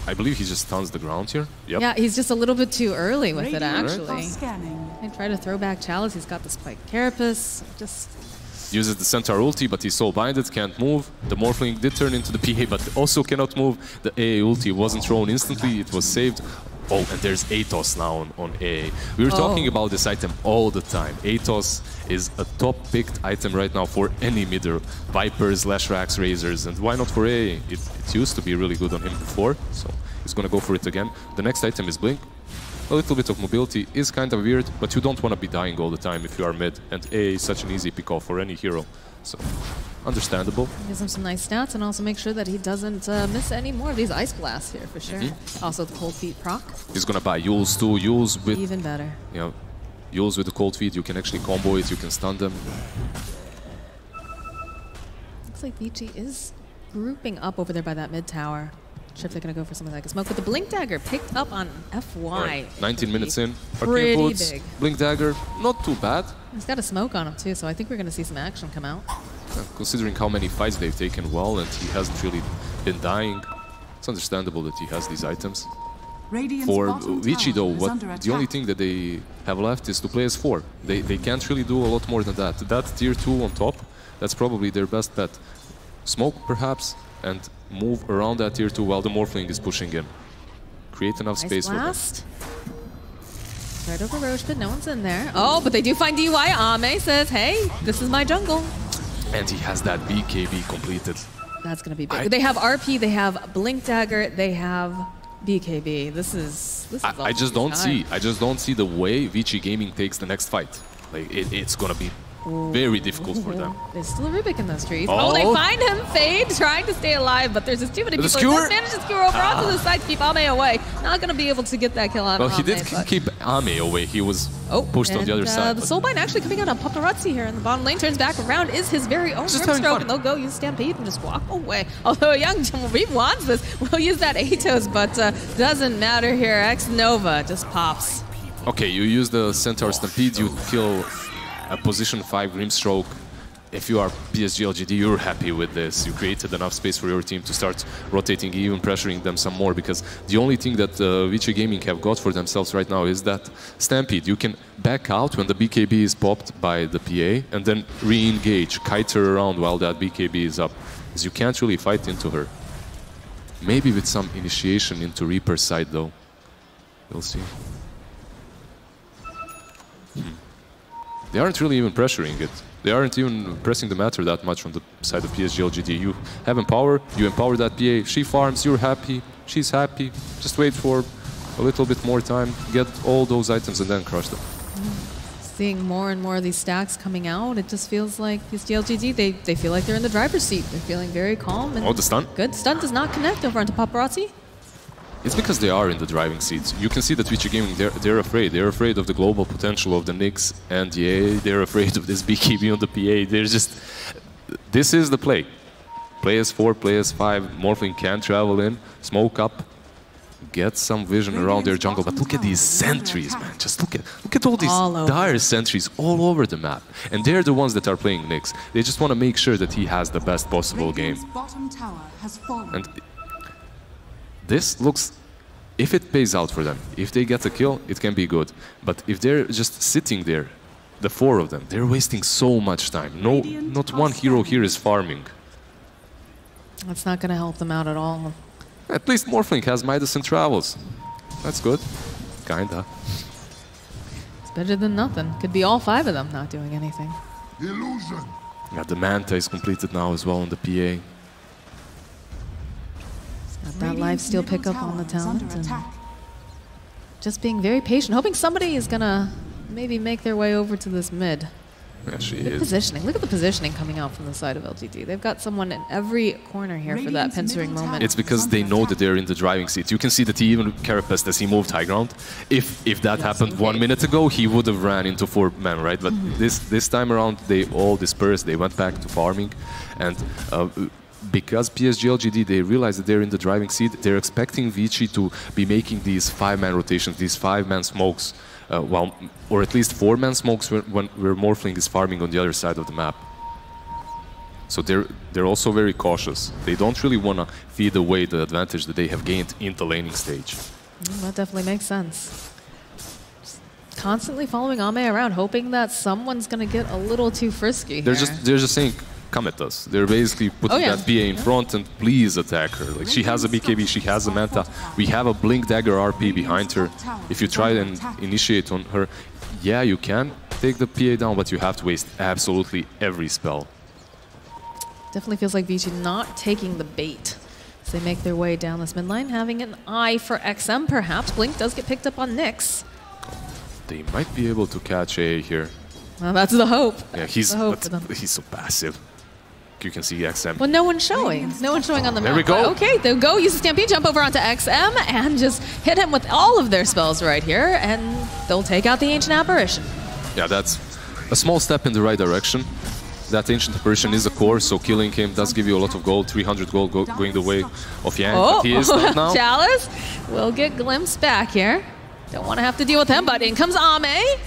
I believe he just stuns the ground here. Yep. Yeah, he's just a little bit too early with it, actually. They try to throw back Chalice. He's got the Spike Carapace. Just uses the Centaur ulti, but he's so binded, can't move. The Morphling did turn into the PA, but also cannot move. The AA ulti wasn't thrown instantly. It was saved. Oh, and there's Atos now on AA. We were talking about this item all the time. Atos is a top-picked item right now for any midder. Vipers, Lashrax, Razors, and why not for AA? It used to be really good on him before, so he's gonna go for it again. The next item is Blink. A little bit of mobility is kind of weird, but you don't want to be dying all the time if you are mid, and AA is such an easy pick-off for any hero. So understandable. Gives him some nice stats and also make sure that he doesn't miss any more of these ice blasts here for sure. Also the cold feet proc. He's gonna buy Yules too. Yules with Even better. you know, Yules with the cold feet. You can actually combo it. You can stun them. Looks like Vici is grouping up over there by that mid tower. Sure if they're gonna go for something like a smoke, but the Blink Dagger picked up on FY. Right. 19 minutes in. Pretty Arcane Boots, big. Blink Dagger, not too bad. He's got a smoke on him too, so I think we're gonna see some action come out. Considering how many fights they've taken well and he hasn't really been dying, it's understandable that he has these items. Radiant's For bottom Vici tower though, is under the only attack. thing that they have left is to play as 4. They can't really do a lot more than that. That tier 2 on top, that's probably their best bet. Smoke perhaps, and move around that tier 2 while the Morphling is pushing in. Create enough Ice space for them. blast. Right over Roche, but no one's in there. Oh, but they do find DY. Ame says, hey, this is my jungle. And he has that BKB completed. That's gonna be big. They have RP, they have Blink Dagger, they have BKB. This is all I just don't time. see the way Vici Gaming takes the next fight. Like it's gonna be very difficult for them. There's still a Rubik in those trees. Oh. Oh, they find him. Fade trying to stay alive, but there's just too many The people. skewer? He does manage to skewer over onto the side to keep Ame away. Not going to be able to get that kill on Well, Ame. he did but- keep Ame away. He was pushed on the other side. The but- Soulbind actually coming out on Paparazzi here in the bottom lane. Turns back around, is his very own Just Rip having Stroke, fun. and they'll go use Stampede and just walk away. Although young Reap wants this, will use that Atos, but doesn't matter here. X-Nova just pops. Okay, you use the Centaur Stampede, you kill a position 5 Grimstroke. If you are PSG.LGD, you're happy with this. You created enough space for your team to start rotating, even pressuring them some more, because the only thing that Vici Gaming have got for themselves right now is that Stampede. You can back out when the BKB is popped by the PA, and then re-engage, kite her around while that BKB is up, because you can't really fight into her. Maybe with some initiation into Reaper's side, though. We'll see. They aren't really even pressuring it. They aren't even pressing the matter that much from the side of PSG.LGD. You have empower, you empower that PA, she farms, you're happy, she's happy. Just wait for a little bit more time, get all those items and then crush them. Seeing more and more of these stacks coming out, it just feels like PSG.LGD, they feel like they're in the driver's seat. They're feeling very calm. And Oh, the stun? Good. Stun does not connect over onto Paparazzi. It's because they are in the driving seats. You can see that Vici Gaming, they're afraid. They're afraid of the global potential of the Nyx and the A. They're afraid of this BKB on the PA. They're just... This is the play. Play as 4, play as 5. Morphling can travel in, smoke up, get some vision around their jungle. But look at these sentries, man. Just look at all these All over. dire sentries all over the map. And they're the ones that are playing Nyx. They just want to make sure that he has the best possible game. Radiant's bottom tower has fallen. And this looks, if it pays out for them, if they get a kill, it can be good. But if they're just sitting there, the 4 of them, they're wasting so much time. No, not one hero here is farming. That's not going to help them out at all. At least Morphling has Midas and Travels. That's good. Kinda. It's better than nothing. Could be all 5 of them not doing anything. Yeah, the Manta is completed now as well on the PA. Got that lifesteal pickup on the tower is under talent. And attack. just being very patient, hoping somebody is going to maybe make their way over to this mid. Yeah, she Good is. positioning. Look at the positioning coming out from the side of LGD. They've got someone in every corner here for that Radiant's pincering middle moment. tower It's because they know that they're in the driving seat. You can see that he even carapaced as he moved high ground. If that happened 1 minute ago, he would have ran into 4 men, right? But this time around, they all dispersed. They went back to farming, and because PSG.LGD, they realize that they're in the driving seat. They're expecting Vici to be making these 5-man rotations, these 5-man smokes, or at least 4-man smokes where Morphling is farming on the other side of the map. So they're also very cautious. They don't really want to feed away the advantage that they have gained in the laning stage. That definitely makes sense. Just constantly following Ame around, hoping that someone's going to get a little too frisky They're here. just saying, come at us. They're basically putting yeah. that PA in front and please attack her. Like, she has a BKB, she has a Manta. We have a Blink Dagger RP behind her. If you try and initiate on her, yeah, you can take the PA down, but you have to waste absolutely every spell. Definitely feels like Vici not taking the bait as they make their way down this midline, having an eye for XM perhaps. Blink does get picked up on Nyx. They might be able to catch A here. Well, that's the hope. Yeah, The hope for them. he's so passive. Like you can see XM. Well, no one's showing. No one's showing on the map. There we go. Okay, they'll go use the Stampede, jump over onto XM, and just hit him with all of their spells right here, and they'll take out the Ancient Apparition. Yeah, that's a small step in the right direction. That Ancient Apparition is a core, so killing him does give you a lot of gold, 300 gold going the way of Yang. But he is not now. Chalice will get glimpsed back here. Don't want to have to deal with him, but in comes Ame.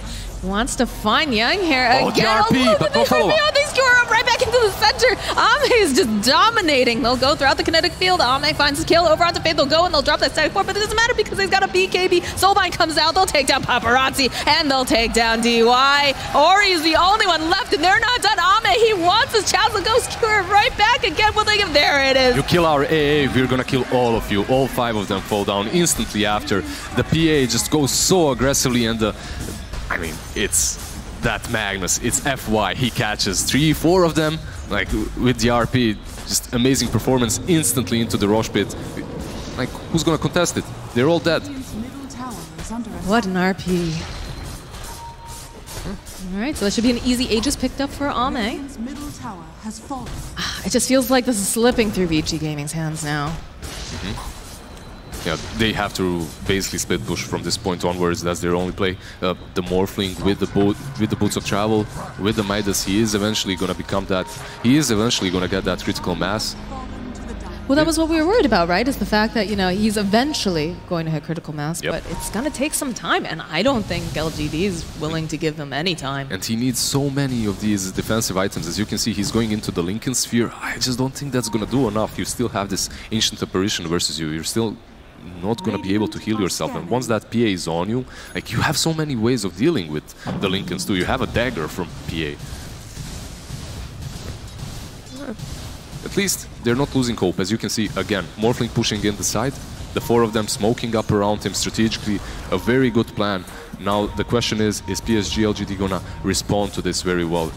Wants to find Yang here again. TRP, but no follow-up. They score him right back into the center. Ame is just dominating. They'll go throughout the kinetic field. Ame finds his kill over onto Fade. They'll go and they'll drop that static port, but it doesn't matter because they've got a BKB. Soulbind comes out. They'll take down Paparazzi and they'll take down DY. Ori's the only one left and they're not done. Ame, he wants his chance to go skewer it right back again. Will they give? There it is. You kill our AA, we're gonna kill all of you. All 5 of them fall down instantly after. The PA just goes so aggressively and I mean, it's that Magnus, it's FY, he catches 3, 4 of them, like with the RP, just amazing performance instantly into the Roche pit. Like, who's gonna contest it? They're all dead. What an RP. All right, so that should be an easy Aegis picked up for Ame. It just feels like this is slipping through Vici Gaming's hands now. Yeah, they have to basically split push from this point onwards. That's their only play. The Morphling with the Boots of Travel, with the Midas, he is eventually going to become that. He is eventually going to get that critical mass. Well, that was what we were worried about, right? Is the fact that, you know, he's eventually going to hit critical mass, but it's going to take some time, and I don't think LGD is willing to give him any time. And he needs so many of these defensive items. As you can see, he's going into the Lincoln Sphere. I just don't think that's going to do enough. You still have this Ancient Apparition versus you. You're still not going to be able to heal yourself, and once that PA is on you, like, you have so many ways of dealing with the Lincolns too. You have a dagger from PA. At least they're not losing hope. As you can see, again, Morphling pushing in the side, the 4 of them smoking up around him strategically, a very good plan. Now the question is PSG.LGD gonna respond to this very well?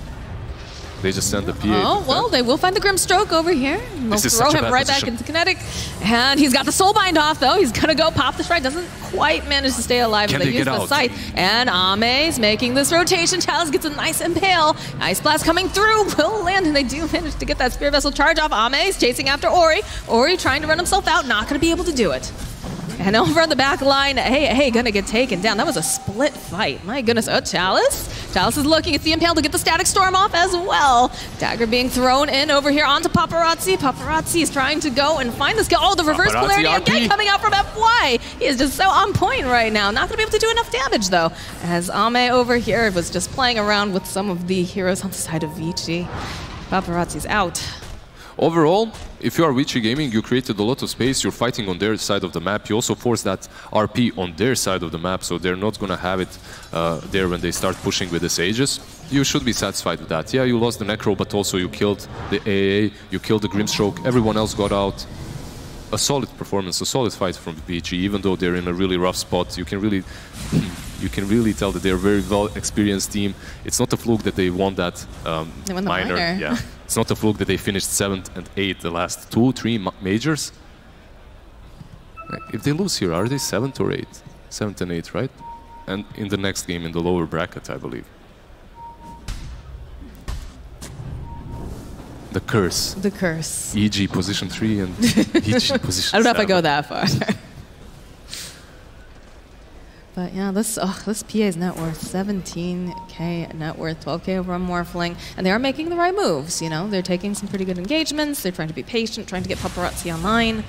They just send the PA. Oh, well, they will find the Grimstroke over here. They'll throw him right back into Kinetic. And he's got the Soulbind off, though. He's going to go pop the Shrine. Doesn't quite manage to stay alive. Can they they use get the out? Sight. And Ame's making this rotation. Chalice gets a nice impale. Ice Blast coming through. Will land, and they do manage to get that Spear Vessel charge off. Ame's chasing after Ori. Ori trying to run himself out. Not going to be able to do it. And over on the back line, hey, gonna get taken down. That was a split fight. My goodness. Oh, Chalice. Chalice is looking at the Impale to get the Static Storm off as well. Dagger being thrown in over here onto Paparazzi. Paparazzi is trying to go and find this guy. Oh, the reverse Paparazzi polarity RP. again coming out from FY. He is just so on point right now. Not gonna be able to do enough damage though. As Ame over here was just playing around with some of the heroes on the side of Vici. Paparazzi's out. Overall, if you are Vici Gaming, you created a lot of space, you're fighting on their side of the map, you also force that RP on their side of the map, so they're not gonna have it there when they start pushing with this Aegis. You should be satisfied with that. Yeah, you lost the Necro, but also you killed the AA, you killed the Grimstroke, everyone else got out. A solid performance, a solid fight from Vici, even though they're in a really rough spot. You can really tell that they're a very well-experienced team. It's not a fluke that they won that They won the minor. Yeah. It's not a fluke that they finished 7th and 8th the last 2-3 majors. If they lose here, are they 7th or 8th? 7th and 8th, right? And in the next game in the lower bracket, I believe. The curse. The curse. EG position 3 and EG position 7. I don't know if I go that far. But yeah, this PA's net worth, 17K net worth, 12K over on Morphling, and they are making the right moves, you know? They're taking some pretty good engagements, they're trying to be patient, trying to get Paparazzi online.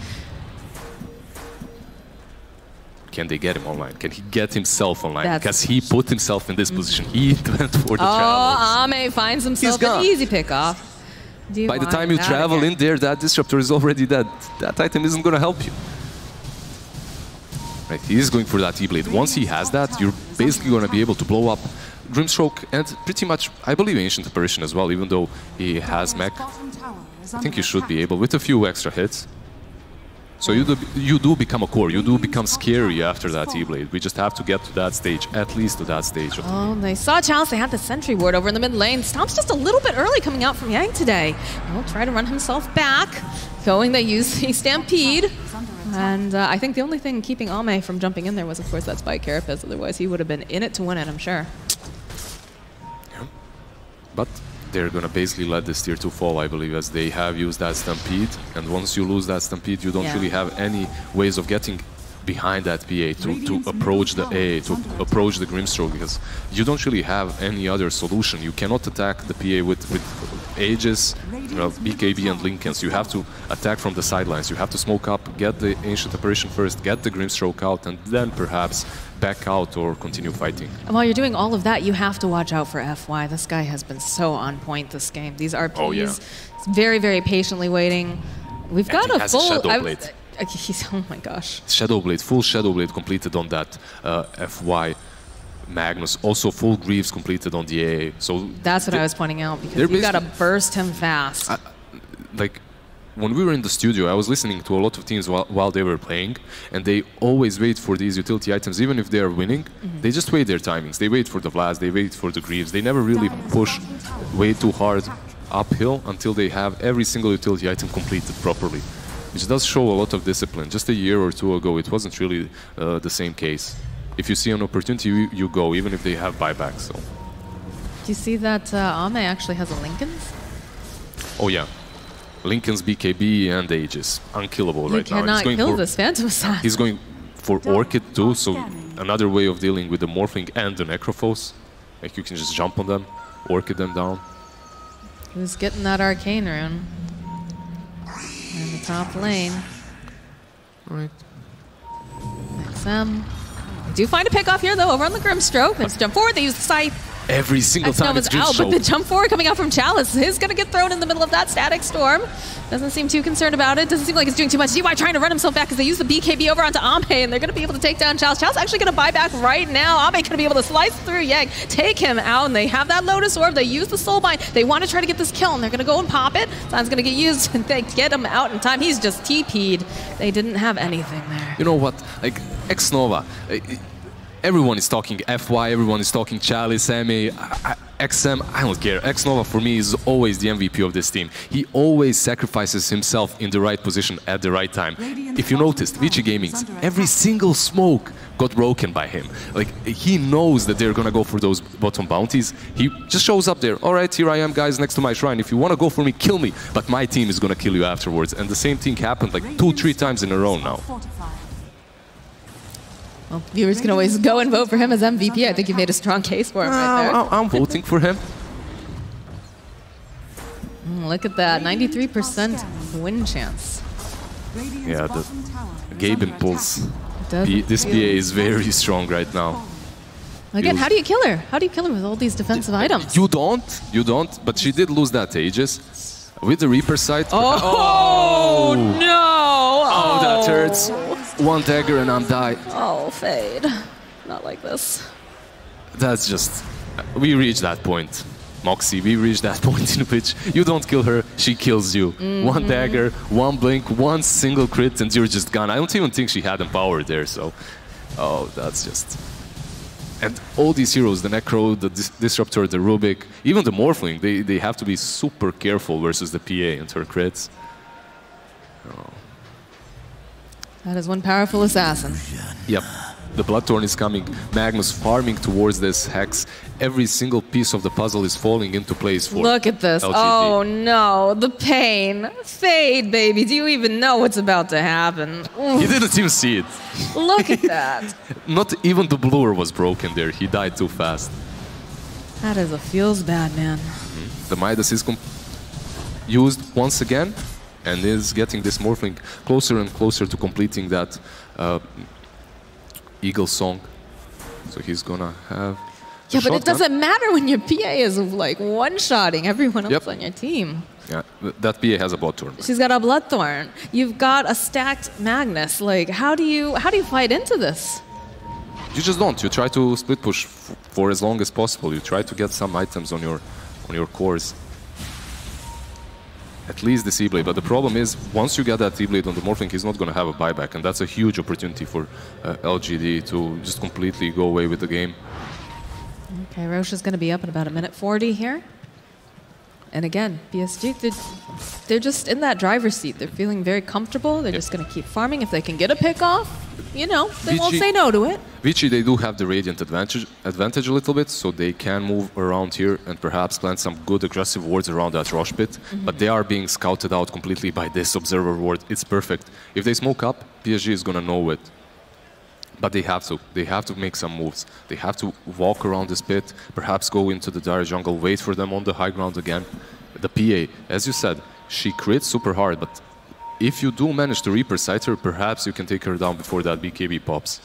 Can they get him online? Can he get himself online? That's because he put himself in this position. He went for the travels. Oh, Ame finds himself an easy pickoff. By the time you travel in there, that Disruptor is already dead. That item isn't going to help you. Right, he is going for that E-Blade. Once he has that, you're basically going to be able to blow up Grimstroke and pretty much, I believe, Ancient Apparition as well, even though he has mech. I think you should be able, with a few extra hits. So you do become a core, you do become scary after that E-Blade. We just have to get to that stage, at least to that stage. Oh, they saw Chalice, they had the Sentry Ward over in the mid lane. Stomp's just a little bit early coming out from Yang today. He'll try to run himself back. Going, they use the Stampede. And I think the only thing keeping Ame from jumping in there was, of course, that Spike Carapace. Otherwise, he would have been in it to win it, I'm sure. Yeah. But they're gonna basically let this tier 2 fall, I believe, as they have used that Stampede. And once you lose that Stampede, you don't really have any ways of getting behind that PA to approach the A, to approach the Grimstroke, because you don't really have any other solution. You cannot attack the PA with Aegis, BKB and Lincolns. You have to attack from the sidelines. You have to smoke up, get the Ancient Apparition first, get the Grimstroke out, and then perhaps back out or continue fighting. And while you're doing all of that, you have to watch out for FY. This guy has been so on point this game. These RPs, very, very patiently waiting. We've got a full... oh my gosh. Shadowblade, full Shadowblade completed on that FY. Magnus, also full Greaves completed on the AA. So that's what I was pointing out, because you got to burst him fast. Like, when we were in the studio, I was listening to a lot of teams while they were playing, and they always wait for these utility items, even if they are winning. They just wait their timings. They wait for the Blast, they wait for the Greaves. They never really push way too hard uphill until they have every single utility item completed properly, which does show a lot of discipline. Just a year or two ago, it wasn't really the same case. If you see an opportunity, you go, even if they have buybacks. So. Do you see that Ame actually has a Lincoln's? Oh yeah, Lincoln's, BKB, and Aegis. Unkillable right now. You cannot kill this Phantom Assassin. He's going for Orchid too, so another way of dealing with the Morphling and the Necrophos. Like, you can just jump on them, Orchid them down. Who's getting that Arcane Rune? In the top lane. Right. XM. Do find a pick off here though, over on the Grimstroke. Let's jump forward, they use the Scythe. Every single time it's out, but the jump forward coming out from Chalice is going to get thrown in the middle of that Static Storm. Doesn't seem too concerned about it. Doesn't seem like it's doing too much. DY trying to run himself back because they use the BKB over onto Ame, and they're going to be able to take down Chalice. Chalice actually going to buy back right now. Ame going to be able to slice through Yegg, take him out, and they have that Lotus Orb. They use the Soulbind. They want to try to get this kill, and they're going to go and pop it. Time's going to get used, and they get him out in time. He's just TP'd. They didn't have anything there. You know what? Like, X-Nova, everyone is talking FY, everyone is talking Chalice, MA, XM, I don't care. X-Nova for me is always the MVP of this team. He always sacrifices himself in the right position at the right time. If you noticed, Vici Gaming's every single smoke got broken by him. Like, he knows that they're gonna go for those bottom bounties. He just shows up there. All right, here I am, guys, next to my shrine. If you wanna go for me, kill me. But my team is gonna kill you afterwards. And the same thing happened like 2-3 times in a row now. Well, viewers can always go and vote for him as MVP. I think you made a strong case for him right there. I'm voting for him. Look at that, 93% win chance. Yeah, the Gabe Impulse. This PA is very strong right now. Again, how do you kill her? How do you kill her with all these defensive items? You don't, but she did lose that Aegis. With the Reaper sight. Oh no! Oh, that hurts. One dagger and I'm died. Oh, Fade. Not like this. That's just... We reached that point. Moxie, we reached that point in which you don't kill her, she kills you. One dagger, one blink, one single crit, and you're just gone. I don't even think she had Empower there, so... Oh, that's just... And all these heroes, the Necro, the Disruptor, the Rubik, even the Morphling, they have to be super careful versus the PA and her crits. Oh. That is one powerful assassin. Yep. The Bloodthorn is coming. Magnus farming towards this Hex. Every single piece of the puzzle is falling into place for Look at this. LGD. Oh no, the pain. Fade, baby. Do you even know what's about to happen? He didn't even see it. Look at that. Not even the Bluer was broken there. He died too fast. That is a feels bad, man. The Midas is used once again and is getting this Morphling closer and closer to completing that Eagle Song. So he's gonna have... Yeah, but it doesn't matter when your PA is like one-shotting everyone else on your team. Yeah, that PA has a Bloodthorn. She's got a Bloodthorn. You've got a stacked Magnus. Like, how do you fight into this? You just don't. You try to split push for as long as possible. You try to get some items on your cores. At least the C-Blade, but the problem is, once you get that C-Blade on the Morphling, he's not going to have a buyback, and that's a huge opportunity for LGD to just completely go away with the game. Okay, Roche is going to be up in about 1:40 here. And again, PSG, they're just in that driver's seat. They're feeling very comfortable. They're just going to keep farming. If they can get a pick off, you know, they won't say no to it. Vici, they do have the Radiant advantage a little bit, so they can move around here and perhaps plant some good aggressive wards around that Rosh pit. But they are being scouted out completely by this Observer ward. It's perfect. If they smoke up, PSG is going to know it. But they have to. They have to make some moves. They have to walk around this pit, perhaps go into the dire jungle, wait for them on the high ground again. The PA, as you said, she crits super hard, but if you do manage to Reaper sight her, perhaps you can take her down before that BKB pops.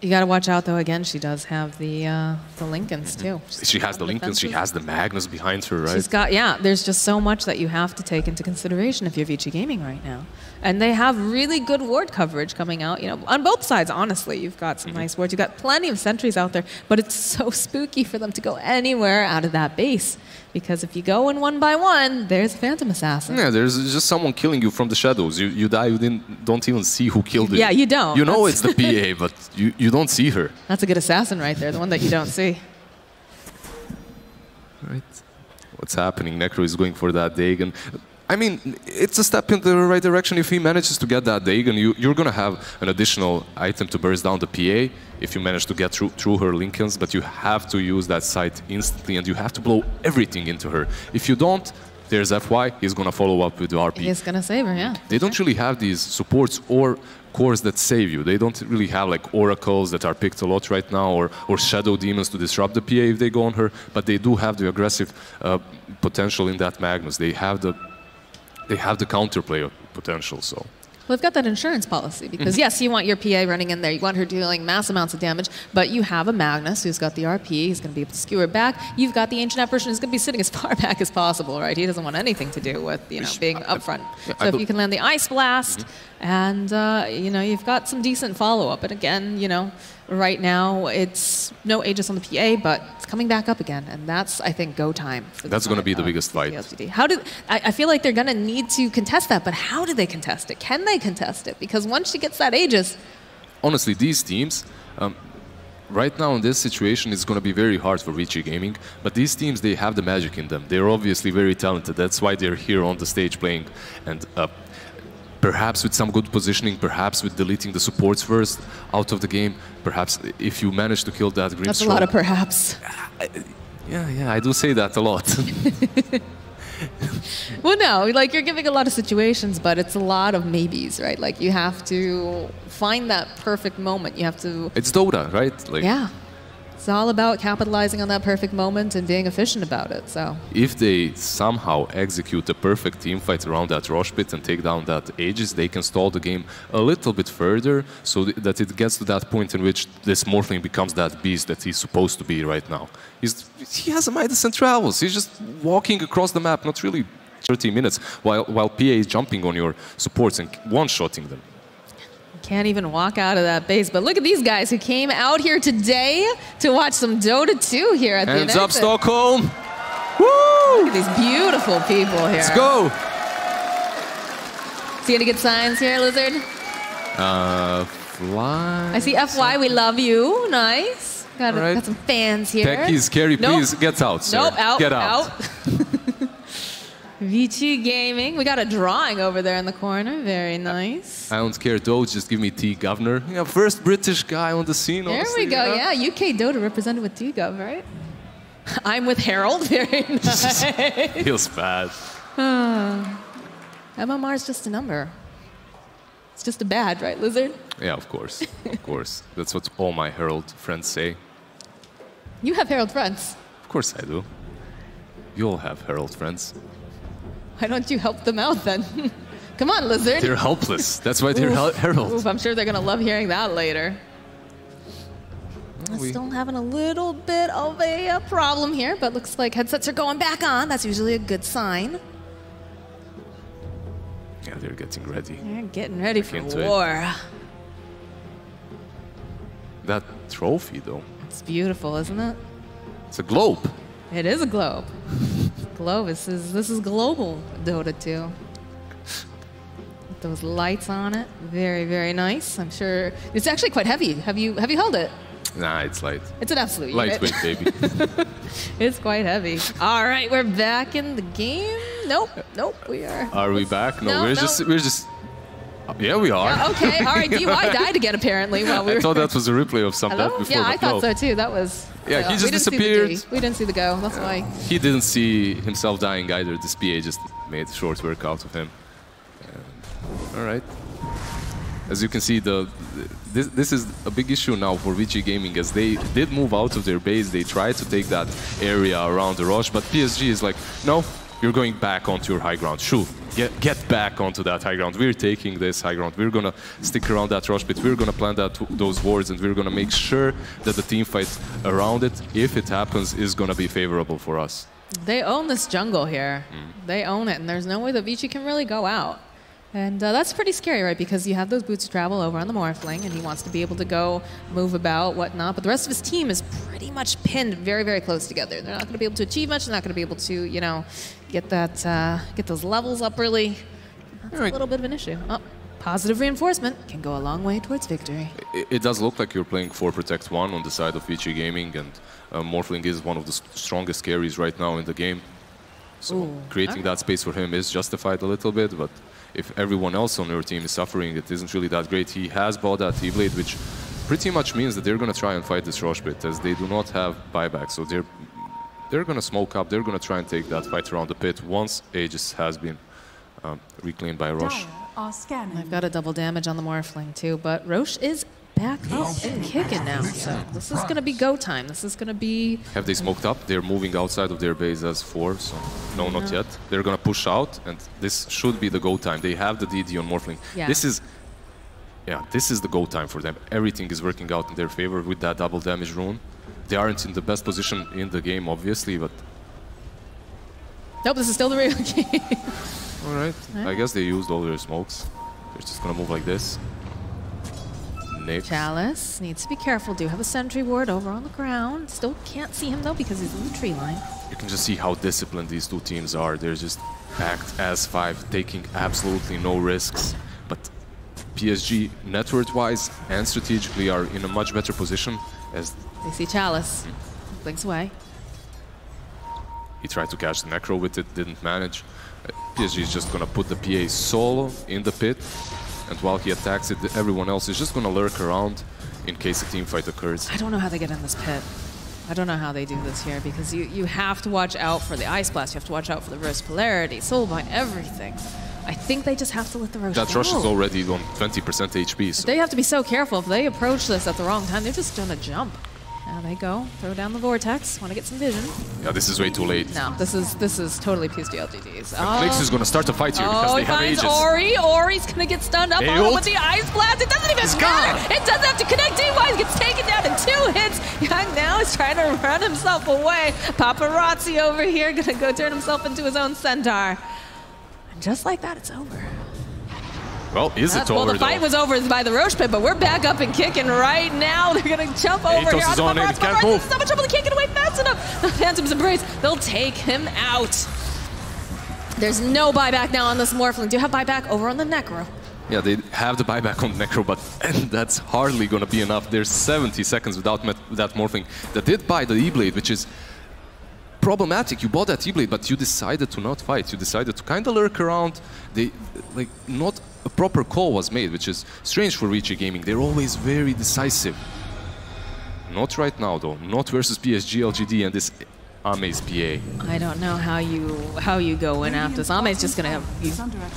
You got to watch out, though. Again, she does have the Lincolns, too. She has the Lincolns, she has the Magnus behind her, right? She's got, yeah, there's just so much that you have to take into consideration if you're Vici Gaming right now. And they have really good ward coverage coming out, you know, on both sides, honestly. You've got some nice wards. You've got plenty of sentries out there, but it's so spooky for them to go anywhere out of that base. Because if you go in one by one, there's a Phantom Assassin. Yeah, there's just someone killing you from the shadows. You die, you don't even see who killed you. Yeah, you don't. You know it's the PA, but you don't see her. That's a good assassin right there, the one that you don't see. Right. What's happening? Necro is going for that Dagon. I mean, it's a step in the right direction. If he manages to get that Dagon, you're going to have an additional item to burst down the PA if you manage to get through her Lincolns, but you have to use that sight instantly, and you have to blow everything into her. If you don't, there's FY, he's going to follow up with the RP. He's going to save her, yeah. They don't really have these supports or cores that save you. They don't really have like oracles that are picked a lot right now, or shadow demons to disrupt the PA if they go on her, but they do have the aggressive potential in that Magnus. They have the counterplay potential, so. Well, they've got that insurance policy because, yes, you want your PA running in there. You want her dealing mass amounts of damage, but you have a Magnus who's got the RP. He's going to be able to skewer back. You've got the Ancient Apparition who's going to be sitting as far back as possible, right? He doesn't want anything to do with, you know, being up front. So if you can land the Ice Blast and, you know, you've got some decent follow-up. And again, you know, right now it's no Aegis on the PA, but it's coming back up again. And that's, I think, go time. That's going to be the biggest fight. How do I feel like they're going to need to contest that, but how do they contest it? Can they contest it? Because once she gets that Aegis... Honestly, these teams, right now in this situation, it's going to be very hard for Vici Gaming, but these teams, they have the magic in them. They're obviously very talented. That's why they're here on the stage playing. And perhaps with some good positioning, perhaps with deleting the supports first out of the game, perhaps if you manage to kill that Grimstroke. That's a lot of perhaps. Yeah, I do say that a lot. Well, no, like you're giving a lot of situations, but it's a lot of maybes, right? Like you have to find that perfect moment. You have to... It's Dota, right? Like, yeah. It's all about capitalizing on that perfect moment and being efficient about it, so... If they somehow execute a perfect team fight around that Rosh pit and take down that Aegis, they can stall the game a little bit further so that it gets to that point in which this Morphling becomes that beast that he's supposed to be right now. He has a Midas and travels. He's just walking across the map, not really 30 minutes, while PA is jumping on your supports and one-shotting them. Can't even walk out of that base. But look at these guys who came out here today to watch some Dota 2 here at the Hands up, Stockholm! Woo! Look at these beautiful people here. Let's go! See any good signs here, Lizard? Fly... I see FY, we love you. Nice. Got some fans here. Techie, Scary, please get out, sir. Nope, out. Get out. Vici Gaming. We got a drawing over there in the corner. Very nice. I don't care, though. Just give me T-Governor. Yeah, first British guy on the scene. There honestly, we go. Yeah, UK Dota represented with T-Gov, right? I'm with Harold. Very nice. Feels bad. MMR is just a number. It's just a bad, right, Lizard? Yeah, of course. Of course. That's what all my Herald friends say. You have Herald friends. Of course I do. You all have Herald friends. Why don't you help them out then? Come on, Lizard. They're helpless. That's why they're Herald. Oof, I'm sure they're going to love hearing that later. Still having a little bit of a problem here, but looks like headsets are going back on. That's usually a good sign. Yeah, they're getting ready. They're getting ready for war. That trophy, though. It's beautiful, isn't it? It's a globe. It is a globe. Globe. This is global Dota 2. With those lights on it, very, very nice. I'm sure it's actually quite heavy. Have you held it? Nah, it's light. It's an absolute lightweight, baby. It's quite heavy. All right, we're back in the game. Nope, we are. Are we back? No, No, we're no. just. Yeah, we are. Yeah, okay, all right. DY died again apparently while we were. I thought that was a replay of some Hello? death before. Yeah, I but thought no. so too. That was. Yeah, he just we didn't see the disappeared. D. We didn't see the go. That's why. He didn't see himself dying either. This PA just made short work out of him. All right. As you can see, this is a big issue now for Vici Gaming, as they did move out of their base. They tried to take that area around the rush, but PSG is like, no, you're going back onto your high ground. Shoot, get back onto that high ground. We're taking this high ground. We're gonna stick around that rush pit. We're gonna plant those wards, and we're gonna make sure that the team fight around it, if it happens, is gonna be favorable for us. They own this jungle here. They own it, and there's no way that Vici can really go out. And that's pretty scary, right? Because you have those boots of travel over on the Morphling, and he wants to be able to go, move about, whatnot. But the rest of his team is pretty much pinned very, very close together. They're not going to be able to achieve much. They're not going to be able to, you know, get those levels up really. That's a little bit of an issue. Oh, positive reinforcement can go a long way towards victory. It does look like you're playing 4 Protect 1 on the side of Vici Gaming, and Morphling is one of the strongest carries right now in the game. So creating that space for him is justified a little bit, but if everyone else on your team is suffering, it isn't really that great. He has bought that T-Blade, which pretty much means that they're going to try and fight this rush pit, as they do not have buyback. So they're going to smoke up. They're going to try and take that fight around the pit once Aegis has been reclaimed by Roche. I've got a double damage on the Morphling too, but Roche is back up and kicking now. So this is going to be go time. This is going to be... Have they smoked up? They're moving outside of their base as 4, so no, not yet. They're going to push out, and this should be the go time. They have the DD on Morphling. Yeah. This is the go time for them. Everything is working out in their favor with that double damage rune. They aren't in the best position in the game, obviously, but... Nope, this is still the real game. All right. I guess they used all their smokes. They're just going to move like this. Chalice needs to be careful. Do have a sentry ward over on the ground. Still can't see him though because he's in the tree line. You can just see how disciplined these two teams are. They're just packed as 5, taking absolutely no risks. But PSG, network-wise and strategically, are in a much better position as... They see Chalice. Blinks away. He tried to catch the Necro with it, didn't manage. PSG is just going to put the PA solo in the pit. And while he attacks it, everyone else is just going to lurk around in case a team fight occurs. I don't know how they get in this pit. I don't know how they do this here, because you have to watch out for the Ice Blast. You have to watch out for the Reverse Polarity, Soulbind, everything. I think they just have to let the Roche That go. Rush is already on 20% HP. So they have to be so careful. If they approach this at the wrong time, they're just going to jump. Now they go, throw down the Vortex, want to get some vision. yeah, this is way too late. No, this is totally PSG.LGD's. Flix is going to start to fight here because they have Aegis. Ori. Ori's going to get stunned up They ult. with the Ice Blast. It doesn't even matter. It doesn't have to connect. DY gets taken down in 2 hits. Young now is trying to run himself away. Paparazzi over here going to go turn himself into his own centaur. And just like that, it's over. Well, is it over, Well, the fight was over by the Roche pit, but we're back up and kicking right now. They're going to jump over Atos here. is on him. He can't move. So much trouble to kick it away fast enough. The Phantom's Embrace, they'll take him out. There's no buyback now on this Morphling. Do you have buyback over on the Necro? Yeah, they have the buyback on Necro, but that's hardly going to be enough. There's 70 seconds without that Morphling that did buy the E-Blade, which is problematic. You bought that E-Blade, but you decided to not fight. You decided to kind of lurk around. Not a proper call was made, which is strange for Vici Gaming. They're always very decisive. Not right now, though. Not versus PSG.LGD and this Ame's PA. I don't know how you go in after this. Ame's just gonna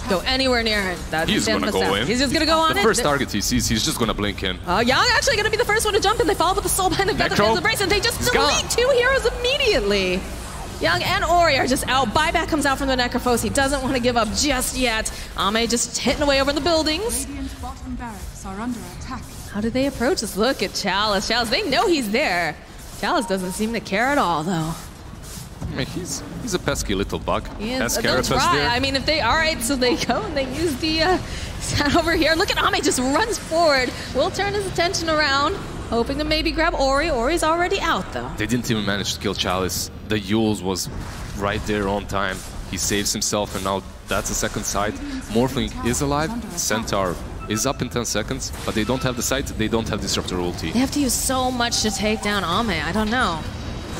go anywhere near it. He's gonna go in. He's just gonna go on it. The first target he sees, he's just gonna blink in. Young actually gonna be the first one to jump in. They follow with the Soulbind. They've got the Phantom Embrace, and they just delete 2 heroes immediately. Young and Ori are just out. Buyback comes out from the Necrophos. He doesn't want to give up just yet. Ame just hitting away over the buildings. Radiant bottom barracks are under attack. How did they approach this? Look at Chalice. Chalice, they know he's there. Chalice doesn't seem to care at all, though. I mean, he's a pesky little bug. He Has is. They'll Carapace try. there. I mean, if they... All right, so they go and they use the... over here. Look at Ame just runs forward. Will turn his attention around, hoping to maybe grab Ori. Ori's already out, though. They didn't even manage to kill Chalice. The Yules was right there on time. He saves himself, and now that's the second side. Morphling is alive. Centaur is up in 10 seconds, but they don't have the sight. They don't have Disruptor ulti. They have to use so much to take down Ame. I don't know.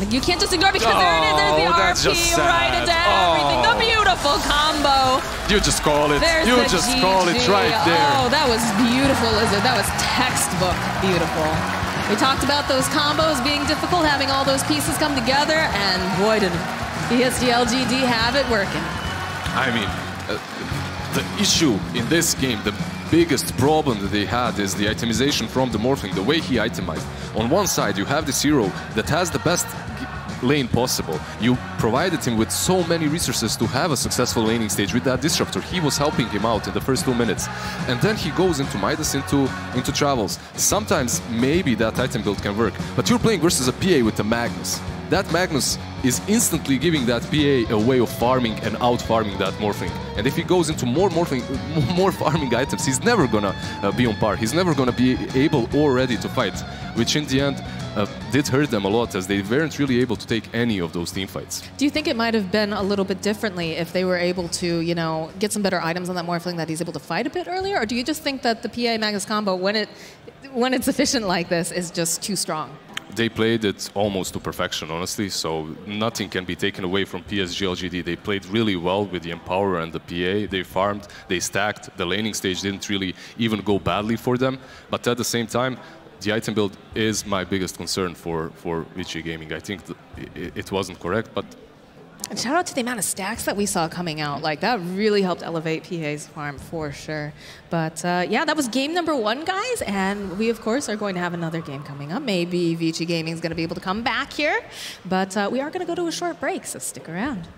You can't just ignore because there it is. There's the RP right into everything. The beautiful combo. You just call it. There's you the just GG. call it right there. Oh, that was beautiful, Lizard. That was textbook beautiful. We talked about those combos being difficult, having all those pieces come together, and boy, did PSG.LGD have it working. I mean, the issue in this game, the biggest problem that they had is the itemization from the Morphling, the way he itemized. On one side, you have this hero that has the best lane possible. You provided him with so many resources to have a successful laning stage with that disruptor. He was helping him out in the first 2 minutes. And then he goes into Midas, into travels. Sometimes maybe that item build can work, but you're playing versus a PA with the Magnus. That Magnus is instantly giving that PA a way of farming and out-farming that Morphling. And if he goes into more farming items, he's never gonna be on par. He's never gonna be able or ready to fight, which in the end did hurt them a lot, as they weren't really able to take any of those team fights. Do you think it might have been a little bit differently if they were able to, you know, get some better items on that Morphling that he's able to fight a bit earlier? Or do you just think that the PA Magnus combo, when it's efficient like this, is just too strong? They played it almost to perfection, honestly, so nothing can be taken away from PSG.LGD. They played really well with the Empower and the PA. They farmed, they stacked. The laning stage didn't really even go badly for them. But at the same time, the item build is my biggest concern for Vici Gaming. I think it wasn't correct, but... And shout out to the amount of stacks that we saw coming out. Like, that really helped elevate PA's farm for sure. But yeah, that was game number 1, guys. And we, of course, are going to have another game coming up. Maybe Vici Gaming is going to be able to come back here. But we are going to go to a short break, so stick around.